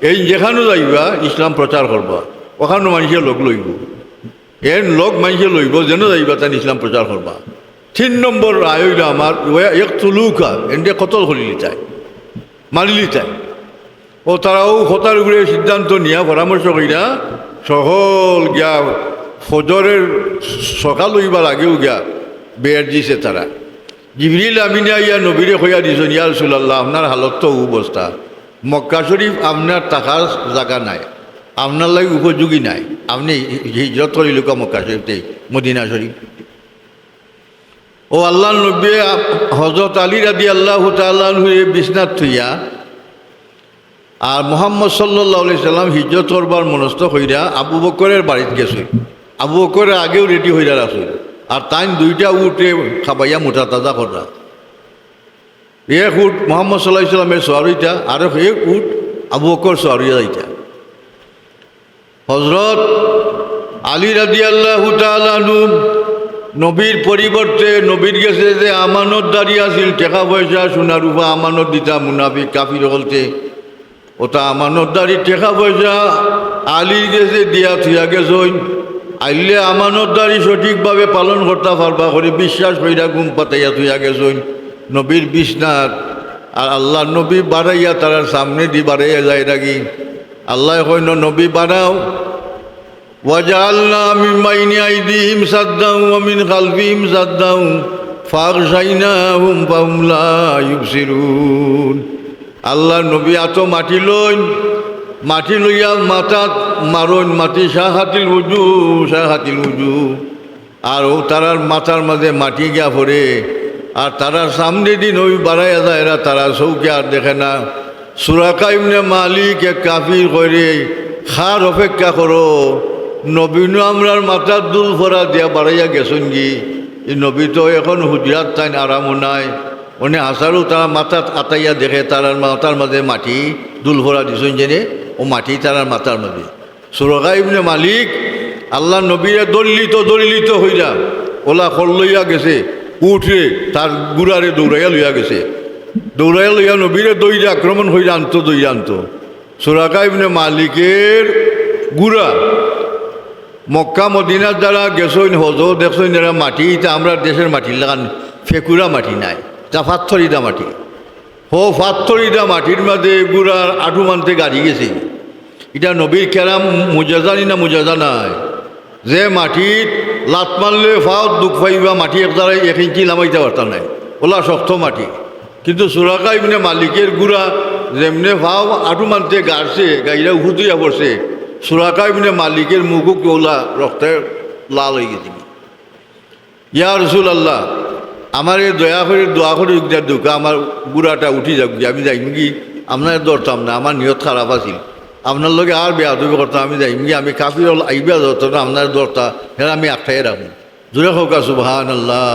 এই যেখানে যাইবা ইসলাম প্রচার করবা ওখানে মানুষের লোক লইব, এর লোক মানুষের লইব যেন যাইবা তার ইসলাম প্রচার করবা। 3 নম্বর আয়ুটা আমার এক তুলুকা এনে কতল করিলি চায় মারিলি চায় ও তারাও হতার উপরে সিদ্ধান্ত নিয়া পরামর্শ করিয়া সকল গিয়া ফজরের সকাল হইবার আগেও গিয়া বের দিছে তারা। জিবরিল আমিনা ইয়া নবীরে হইয়া দিছেন ইয়া রাসূলুল্লাহ আপনার হালত তো অবস্থা, মক্কা শরীফ আপনার টাকার জায়গা নাই, আপনার লাগে উপযোগী নাই, আপনি হিজরত করি লোক মক্কা শরীফতে মদিনা শরীফ। ও আল্লাহ নবী হজরত আলী রাদিয়াল্লাহু তাআলা হয়ে বিছনাত থইয়া আর মোহাম্মদ সাল্লাল্লাহু আলাইহি সাল্লাম হিজরত করবার মনস্থ হইরা আবু বকরের বাড়িতে গেছে। আবু বকরের আগেও রেডি হইরা রাখছে আর তাই 2টা উঠে খাবাইয়া মোটা তাজা করা। এক উঠ মোহাম্মদ সাল্লাল্লাহু আলাইহি সাল্লামের সোয়ারিটা আর এক উঠ আবু বকর সোয়ারিয়া যাইতা। হজরত আলী রাদিয়াল্লাহু তাআলা নবীর পরিবর্তে নবীর গেছে যে আমানতদারি আছিল, টাকা পয়সা সোনা রূপা আমানত দিতা মুনাফিক কাফির বলতে ওটা আমানতদারি টাকা পয়সা আলীর গেছে দিয়া থুয়া গেছই। আইলে আমানতদারি সঠিকভাবে পালন করতে পারবা করে বিশ্বাস কইরা ঘুম পাতাইয়া থুয়া গেছই নবীর বিছনাত। আর আল্লাহ নবী বাড়াইয়া তার সামনে দি বাড়াইয়া যায় রাগি আল্লাহ কইন নবী বাড়াও ওয়াজআলনা মিন বাইনি আইদিহিম সাদ্দাও ওয়া মিন খালফিহিম সাদ্দাও ফাগশাইনাহুম ফাহুম লা ইউবসিরুন। আল্লাহ নবী আত মাটি লইয়া মাথাত মারণ মাটি শাহাতিল উজু আর ও তারার মাথার মাঝে মাটি গিয়া পড়ে আর তারার সামনে দিন ওই বাড়াইয়া যায় এরা তারা চৌকে আর দেখে না। সুরাকা ইবনে মালিক এক কাফির করে খার অপেক্ষা করো নবীনু আমরার মাথার দুল ভরা দিয়া বাড়াইয়া গেছেন গি এই নবী তো এখন হুজরাত তাই আরামও নাই উনি হাসারও তারা মাথা আতাইয়া দেখে তারার মাথার মাঝে মাটি দুল ভরা দিছেন জেনে ও মাটি তারার মাথার মাঝে। সুরাকা ইবনে মালিক আল্লাহ নবীরে দলিলিত হইয়া ওলা খল লইয়া গেছে উঠে তার গুড়ারে দৌড়াইয়া লইয়া গেছে, দৌড়াইয়া লইয়া নবীরে দইরে আক্রমণ হইয়া আনতো। সুরাকা ইবনে মালিকের গুড়া মক্কা মদিনার দ্বারা গেছইন হজ দেখছইন এরা মাটি তা আমরা দেশের মাটি লাগান ফেকুরা মাটি নাই তা পাথরিদা মাটি পাথরিদা মাটির মাঝে গুড়ার আঠু মানতে গাড়ি গেছে। এটা নবীর কেরাম মুজাজানি না মুজাজা নাই যে মাটির লাত মারলে ফাওত দুঃখ পাইবা মাটি একদারে 1 ইঞ্চি নামাইতে পারতাম নাই ওলা শক্ত মাটি। কিন্তু সুরাকা ইবনে মালিকের গুড়া যেমনে ফাও আঠু মানতে গাড়ছে গাড়িরা উহুদিয়া পড়ছে সুরাকা ইবনে মালিকের মুখও ওলা রক্তে লাল হয়ে গেছে। ইয়া রাসূলুল্লাহ আমার এই দয়া করে দোয়া করে দুঃখা আমার গুড়াটা উঠি যাক আমি যাইম কি আপনার ধরতাম না, আমার নিয়ত খারাপ আছিল আপনার লগে আর বেয়াদবি করতাম আমি যাইম কি আমি কাফির হল আইবা ধরতো না আপনার ধরতা হ্যাঁ আমি আটটাই রাখুন জোরে হোক সুবহানাল্লাহ।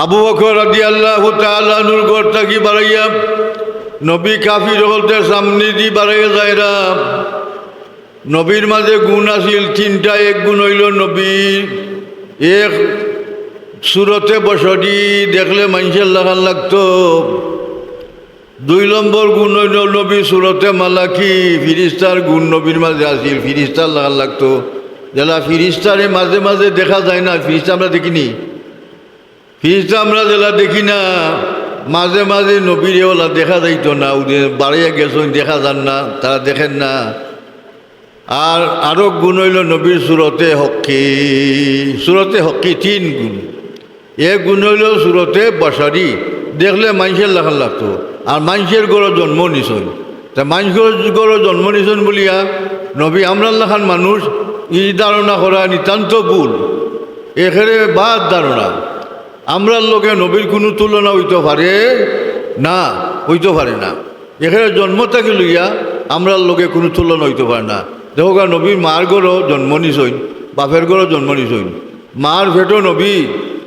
আবু বকর রাদিয়াল্লাহু তাআলা নূর ঘরটা কি বাড়াইয়া নবী কাফির হলদের সামনে দি বাড়াইয়া যায়রা নবীর মাঝে গুণ আছিল তিনটা। এক গুণ হইল নবীর এক সুরতে বসরি দেখলে মানুষের লাগান লাগতো। 2 নম্বর গুণ হইল নবী সুরতে মালাকি ফিরিস্তার গুণ নবীর মাঝে আছিল, ফিরিস্তার লাগান লাগতো। যারা ফিরিস্তারে মাঝে মাঝে দেখা যায় না, ফিরিস্তা আমরা দেখিনি, ফিরিস্তা আমরা যেলা দেখি না, মাঝে মাঝে নবীর ওলা দেখা যাইতো না। ওদের বাড়িয়ে গেছেন দেখা যান না, তারা দেখেন না। আর আরো গুণ হইল নবীর সুরতে হকি, সুরতে হকি 3 গুণ। এক গুণ হইল সুরতে বসারি দেখলে মানুষের লাগান লাগতো। আর মানুষের গড় জন্ম নিছন, তা মানুষের গড় জন্ম নিছন বলিয়া নবী আমরা লাখান মানুষ ই ধারণা করা নিতান্ত ভুল, এখানে বাদ ধারণা। আমরার লোকে নবীর কোনো তুলনা হইতে পারে না, হইতে পারে না। এখানে জন্ম থেকে লইয়া আমরার লোকে কোনো তুলনা হইতে পারে না। দেখো নবীর মার গড় জন্ম নিছইন, বাপের গড় জন্ম নিছইন, মার ভেটো নবী,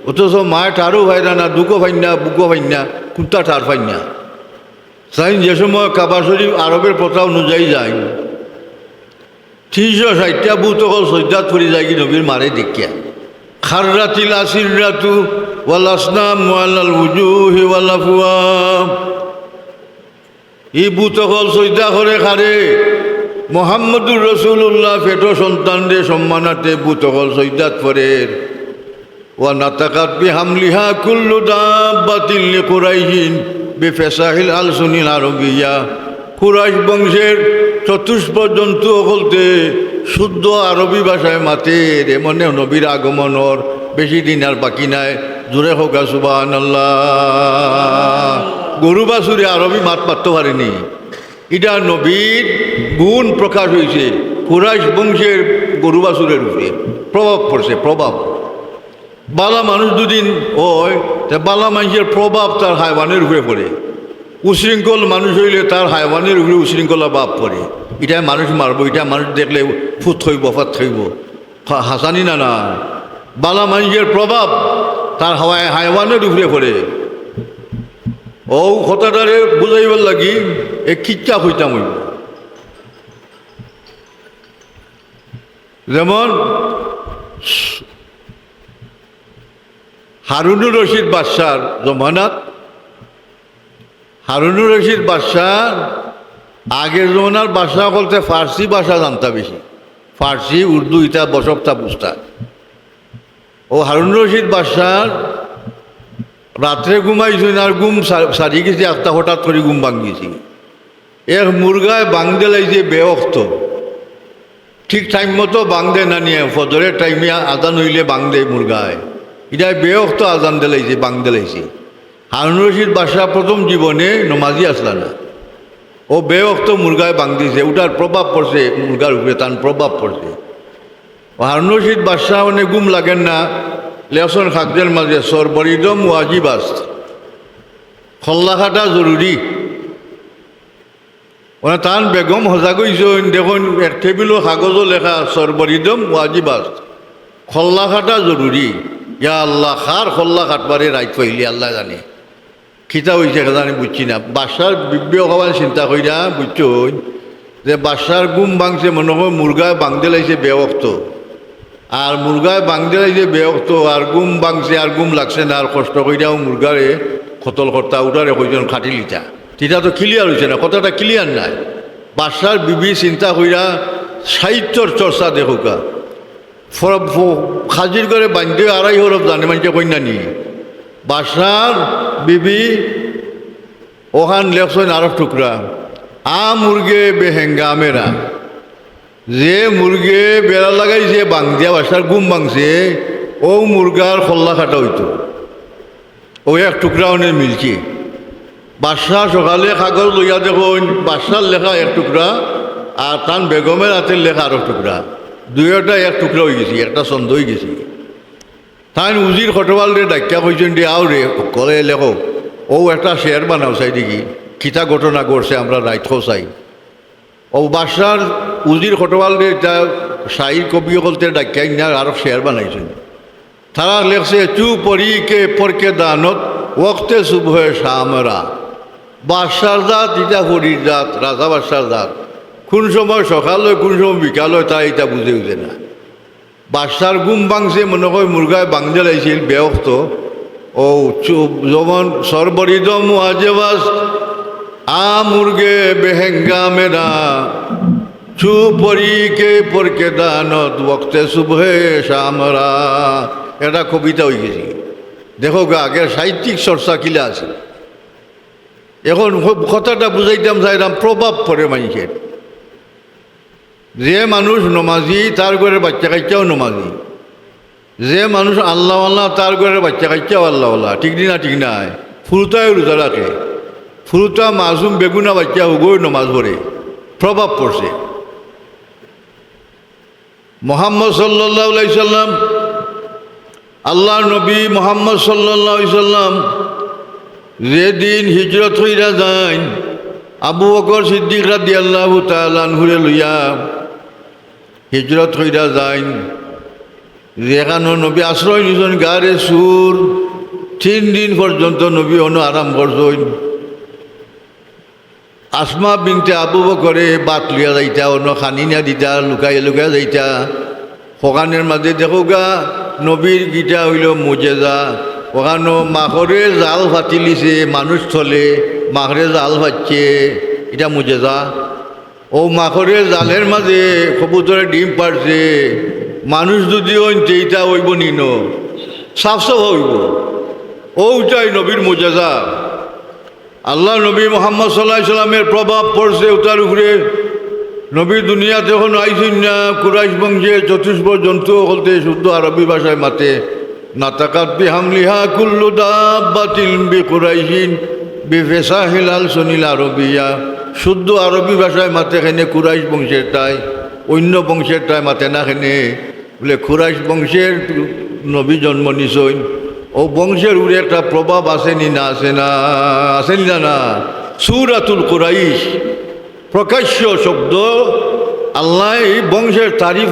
অথচ মায়ের ঠারও ভাই না, দুঃখ ভাই না, বুকো ভাই না, কুত্তা ঠার ভাই না। সাইন যে সময় কাবা শরীফ আরবের প্রথা অনুযায়ী যায় 360টা বুত অকল সজ্জাত পরি যায় কি নবীর মারে দেখিয়া। খাররাতিল আসিরাতু ওয়াল আসনাম ওয়াল উজুহি ওয়াল আফওয়া, ই বুত অকল সজ্জা করে খারে মোহাম্মদুর রসুল্লাহ ফেটো সন্তানরে সম্মানাতে বুত অকল সজ্জাত পরে। ওয়া নাতাকাত বিহামলিহা কুল্লু দাব্বাতিন লিকুরাইহিন বেফেসাহিল আলসুনিল আরবিয়া, কুরাইশ বংশের চতুষ্প জন্তু অকলতে শুদ্ধ আরবি ভাষায় মাতের। এমনে নবীর আগমনর বেশি দিন আর বাকি নাই। জোরে হোক সুবহানাল্লাহ। গরু বাছুরে আরবি মাত পারতে পারেনি, এটা নবীর গুণ প্রকাশ হয়েছে কুরাইশ বংশের গরু বাছুরের উপরে প্রভাব পড়ছে। প্রভাব বালা মানুষ দুদিন হয়, তা বালা মানুষের প্রভাব তার হাইওয়ানের উপরে পড়ে। উশৃঙ্খল মানুষ হইলে তার হাইওয়ানের উপরে উশৃঙ্খলা ভাব পড়ে। এটা মানুষ মারবো, এটা মানুষ দেখলে ফুট থইব, ফাত থইব, হাসানি না না। বালা মানুষের প্রভাব তার হাইওয়ানের উপরে পড়ে। ও কথাটারে বুঝাইবার লাগি এ কিচ্ছা হইতাম হইব। যেমন হারুনুর রশিদ বাদশার জমানাত, হারুনুর রশিদ বাদশার আগের জমানার বাদশাহ বলতে ফার্সি ভাষা জানতা বেশি, ফার্সি উর্দু ইটা বসবতা বুঝতা। ও হারুনুর রশিদ বাদশার রাত্রে ঘুমাইছেন আর ঘুম সারি গেছি, একটা হঠাৎ করে ঘুম ভাঙ্গিছি। এক মুরগায় বাংদে লাইছে বেওক্ত, ঠিক টাইম মতো বাংদে না নিয়ে ফজরের টাইমে আজান হইলে বাংদে মুরগায়, এটা বেওক্ত আজান দিলাইছে, বাংদে লাইছে। হারুনুর রশিদ বাদশাহ প্রথম জীবনে নমাজি আসলা না, ও বেওক্ত মুরগায় বাংদিছে, ওটার প্রভাব পড়ছে মুরগার উপরে, তার প্রভাব পড়ছে। হারুনুর রশিদ বাদশাহ মানে ঘুম লাগেন না, লেসন খাকদের মাঝে সরবরিদম ওয়াজিবাস, খল্লা খাটা জরুরি। মানে তান বেগম সজাগ হয়েছেন, দেখুন এক টেবিলও কাগজও লেখা সরবরিদম ওয়াজিবাস, খল্লা খাটা জরুরি। ইয়া আল্লাহ, খার খল্লা খাটবারে রাইত পাইলি আল্লাহ জানে খিতা হয়েছে জানি বুঝছি না। বাসার বিবেক হওয়ার চিন্তা কইরা বুঝছো যে বাসার ঘুম ভাঙছে, মনে হয় মুরগায় বাংদে লাইছে বেওক্ত, আর মুরগায় বাংদে লাইছে বেওক্ত, আর ঘুম ভাঙছে আর ঘুম লাগছে না, আর কষ্ট কইরাও মুরগারে খতল কর্তা উঠারে কইজন খাটি লিটা, সেটা তো ক্লিয়ার হয়েছে না, কথাটা ক্লিয়ার নাই। বাসার বিবি চিন্তা কইরা সাহিত্যর চর্চা দেখুকা, খাজির করে বান্ধে 2.5 হরফ জানে মানুষে কন্যা নিয়ে। বাসার বিবি ওখান লেখছেন আরব টুকরা, মুরগে বেহেঙ্গা মেরা, যে মুরগে বেড়া লাগাইছে বাংদিয়া বাসার ঘুম ভাঙছে, ও মুরগার খল্লা খাটা হইতো, ও এক টুকরা অনেক মিলছে। বাদশাহ সকালে কাগজ লইয়া দেখুন, বাদশার লেখা এক টুকরা আর তান বেগমের হাতের লেখা আরো টুকরা, দুইটা এক টুকরা হয়ে গেছি, একটা ছন্দ হয়ে গেছি। তাই উজির খটবাল রে ডাক্কা কইছেন দিয়ে আও রে কলে লেখো, ও একটা শেয়ার বানাও চাই দেখি কিতা ঘটনা ঘটছে, আমরা রাইত চাই। ও বাদশার উজির খটবাল রে শাহীর কবি বলতে ডাক্কাই না আরো শেয়ার বানাইছেন। তারা লেখছে চু পরি কে পরকে দানত ওক্তে সুবহে শামরা, বাদশার জাত এটা হরির জাত, রাজা বাদশার জাত, কোন সময় সকাল হয় কোন সময় বিকাল হয় তা এটা বুঝে উঠে না। বাচ্চার ঘুম ভাঙছে মনে হয় মুরগায় বাংজে লাইছিল বেয়ক্ত ও যেমন সর্বরিদম আজেবাস মুর্গে বেহেঙ্গা মেরা চু পরীকে পরকে দানত বক্তে শুভে শামরা, এটা কবিতা হয়ে গেছে। দেখো গা আগের সাহিত্যিক চর্চা কিলা আছে। এখন কথাটা বুঝাইতাম চাইলাম প্রভাব পড়ে মানুষের। যে মানুষ নমাজি তার ঘরের বাচ্চা কাচ্চাও নমাজি, যে মানুষ আল্লাহ আল্লাহ তার ঘরের বাচ্চা কাচ্চাও আল্লাহ আল্লাহ, ঠিক না ঠিক নাই। ফুরুতায় রোজা রাখে, ফুরুতা মাসুম বেগুনা বাচ্চা হুগোই নমাজ পড়ে, প্রভাব পড়ছে। মোহাম্মদ সাল্লাল্লাহু আলাইহি সাল্লাম, আল্লাহ নবী মোহাম্মদ সাল্লাল্লাহু আলাইহি সাল্লাম যেদিন হিজরত হইরা যান, আবু বকর সিদ্দিক রাদিয়াল্লাহু তাআলা আনহুরে লইয়া হিজরত হইরা যান, যেখানে নবী আশ্রয় নিছেন গারে সুর। 3 দিন পর্যন্ত নবী আরাম করছেন। আসমা বিনতে আবু বকরে বাত লিয়া যাইতা, খানি না দিতা, লুকাইয়া লুকাইয়া যাইতা। সকানের মাঝে দেখো গা নবীর গীতা হইল মুজেজা। ওখানো মাখরে জাল ফাটিলিছে, মানুষ থলে মাখরে জাল ফাটছে, এটা মুজেজা। ও মাখরে জালের মাঝে কবুতরে ডিম পারছে, মানুষ যদি হইতে এটা হইব নিন, সাফ সাফ হইব। ওটাই নবীর মুজেজা। আল্লাহ নবী মোহাম্মদ সাল্লাল্লাহু আলাইহি সাল্লামের প্রভাব পড়ছে ওটার উপরে। নবী দুনিয়াতে এখন আইসেন না, কুরাইশ বংশের চতুষ্প জন্তু বলতে শুদ্ধ আরবি ভাষায় মাতে। নাতাকাত বিহামলিহা কুল্লু দাব্বাতিন বিকুরাইশিন বিফাসাহিল আলসুনিল আরবিয়া। শুদ্ধ আরবি ভাষায় মাতে খেনে কুরাইশ বংশের টাই, অন্য বংশের টাই মাতে না খেনে। বলে কুরাইশ বংশের নবী জন্ম নিছইন, ও বংশের উপরে একটা প্রভাব আসেনি না, আসে না, আসেনি না না। সূরাতুল কুরাইশ প্রকাশ্য শব্দ। আল্লাহ বংশের তারিফ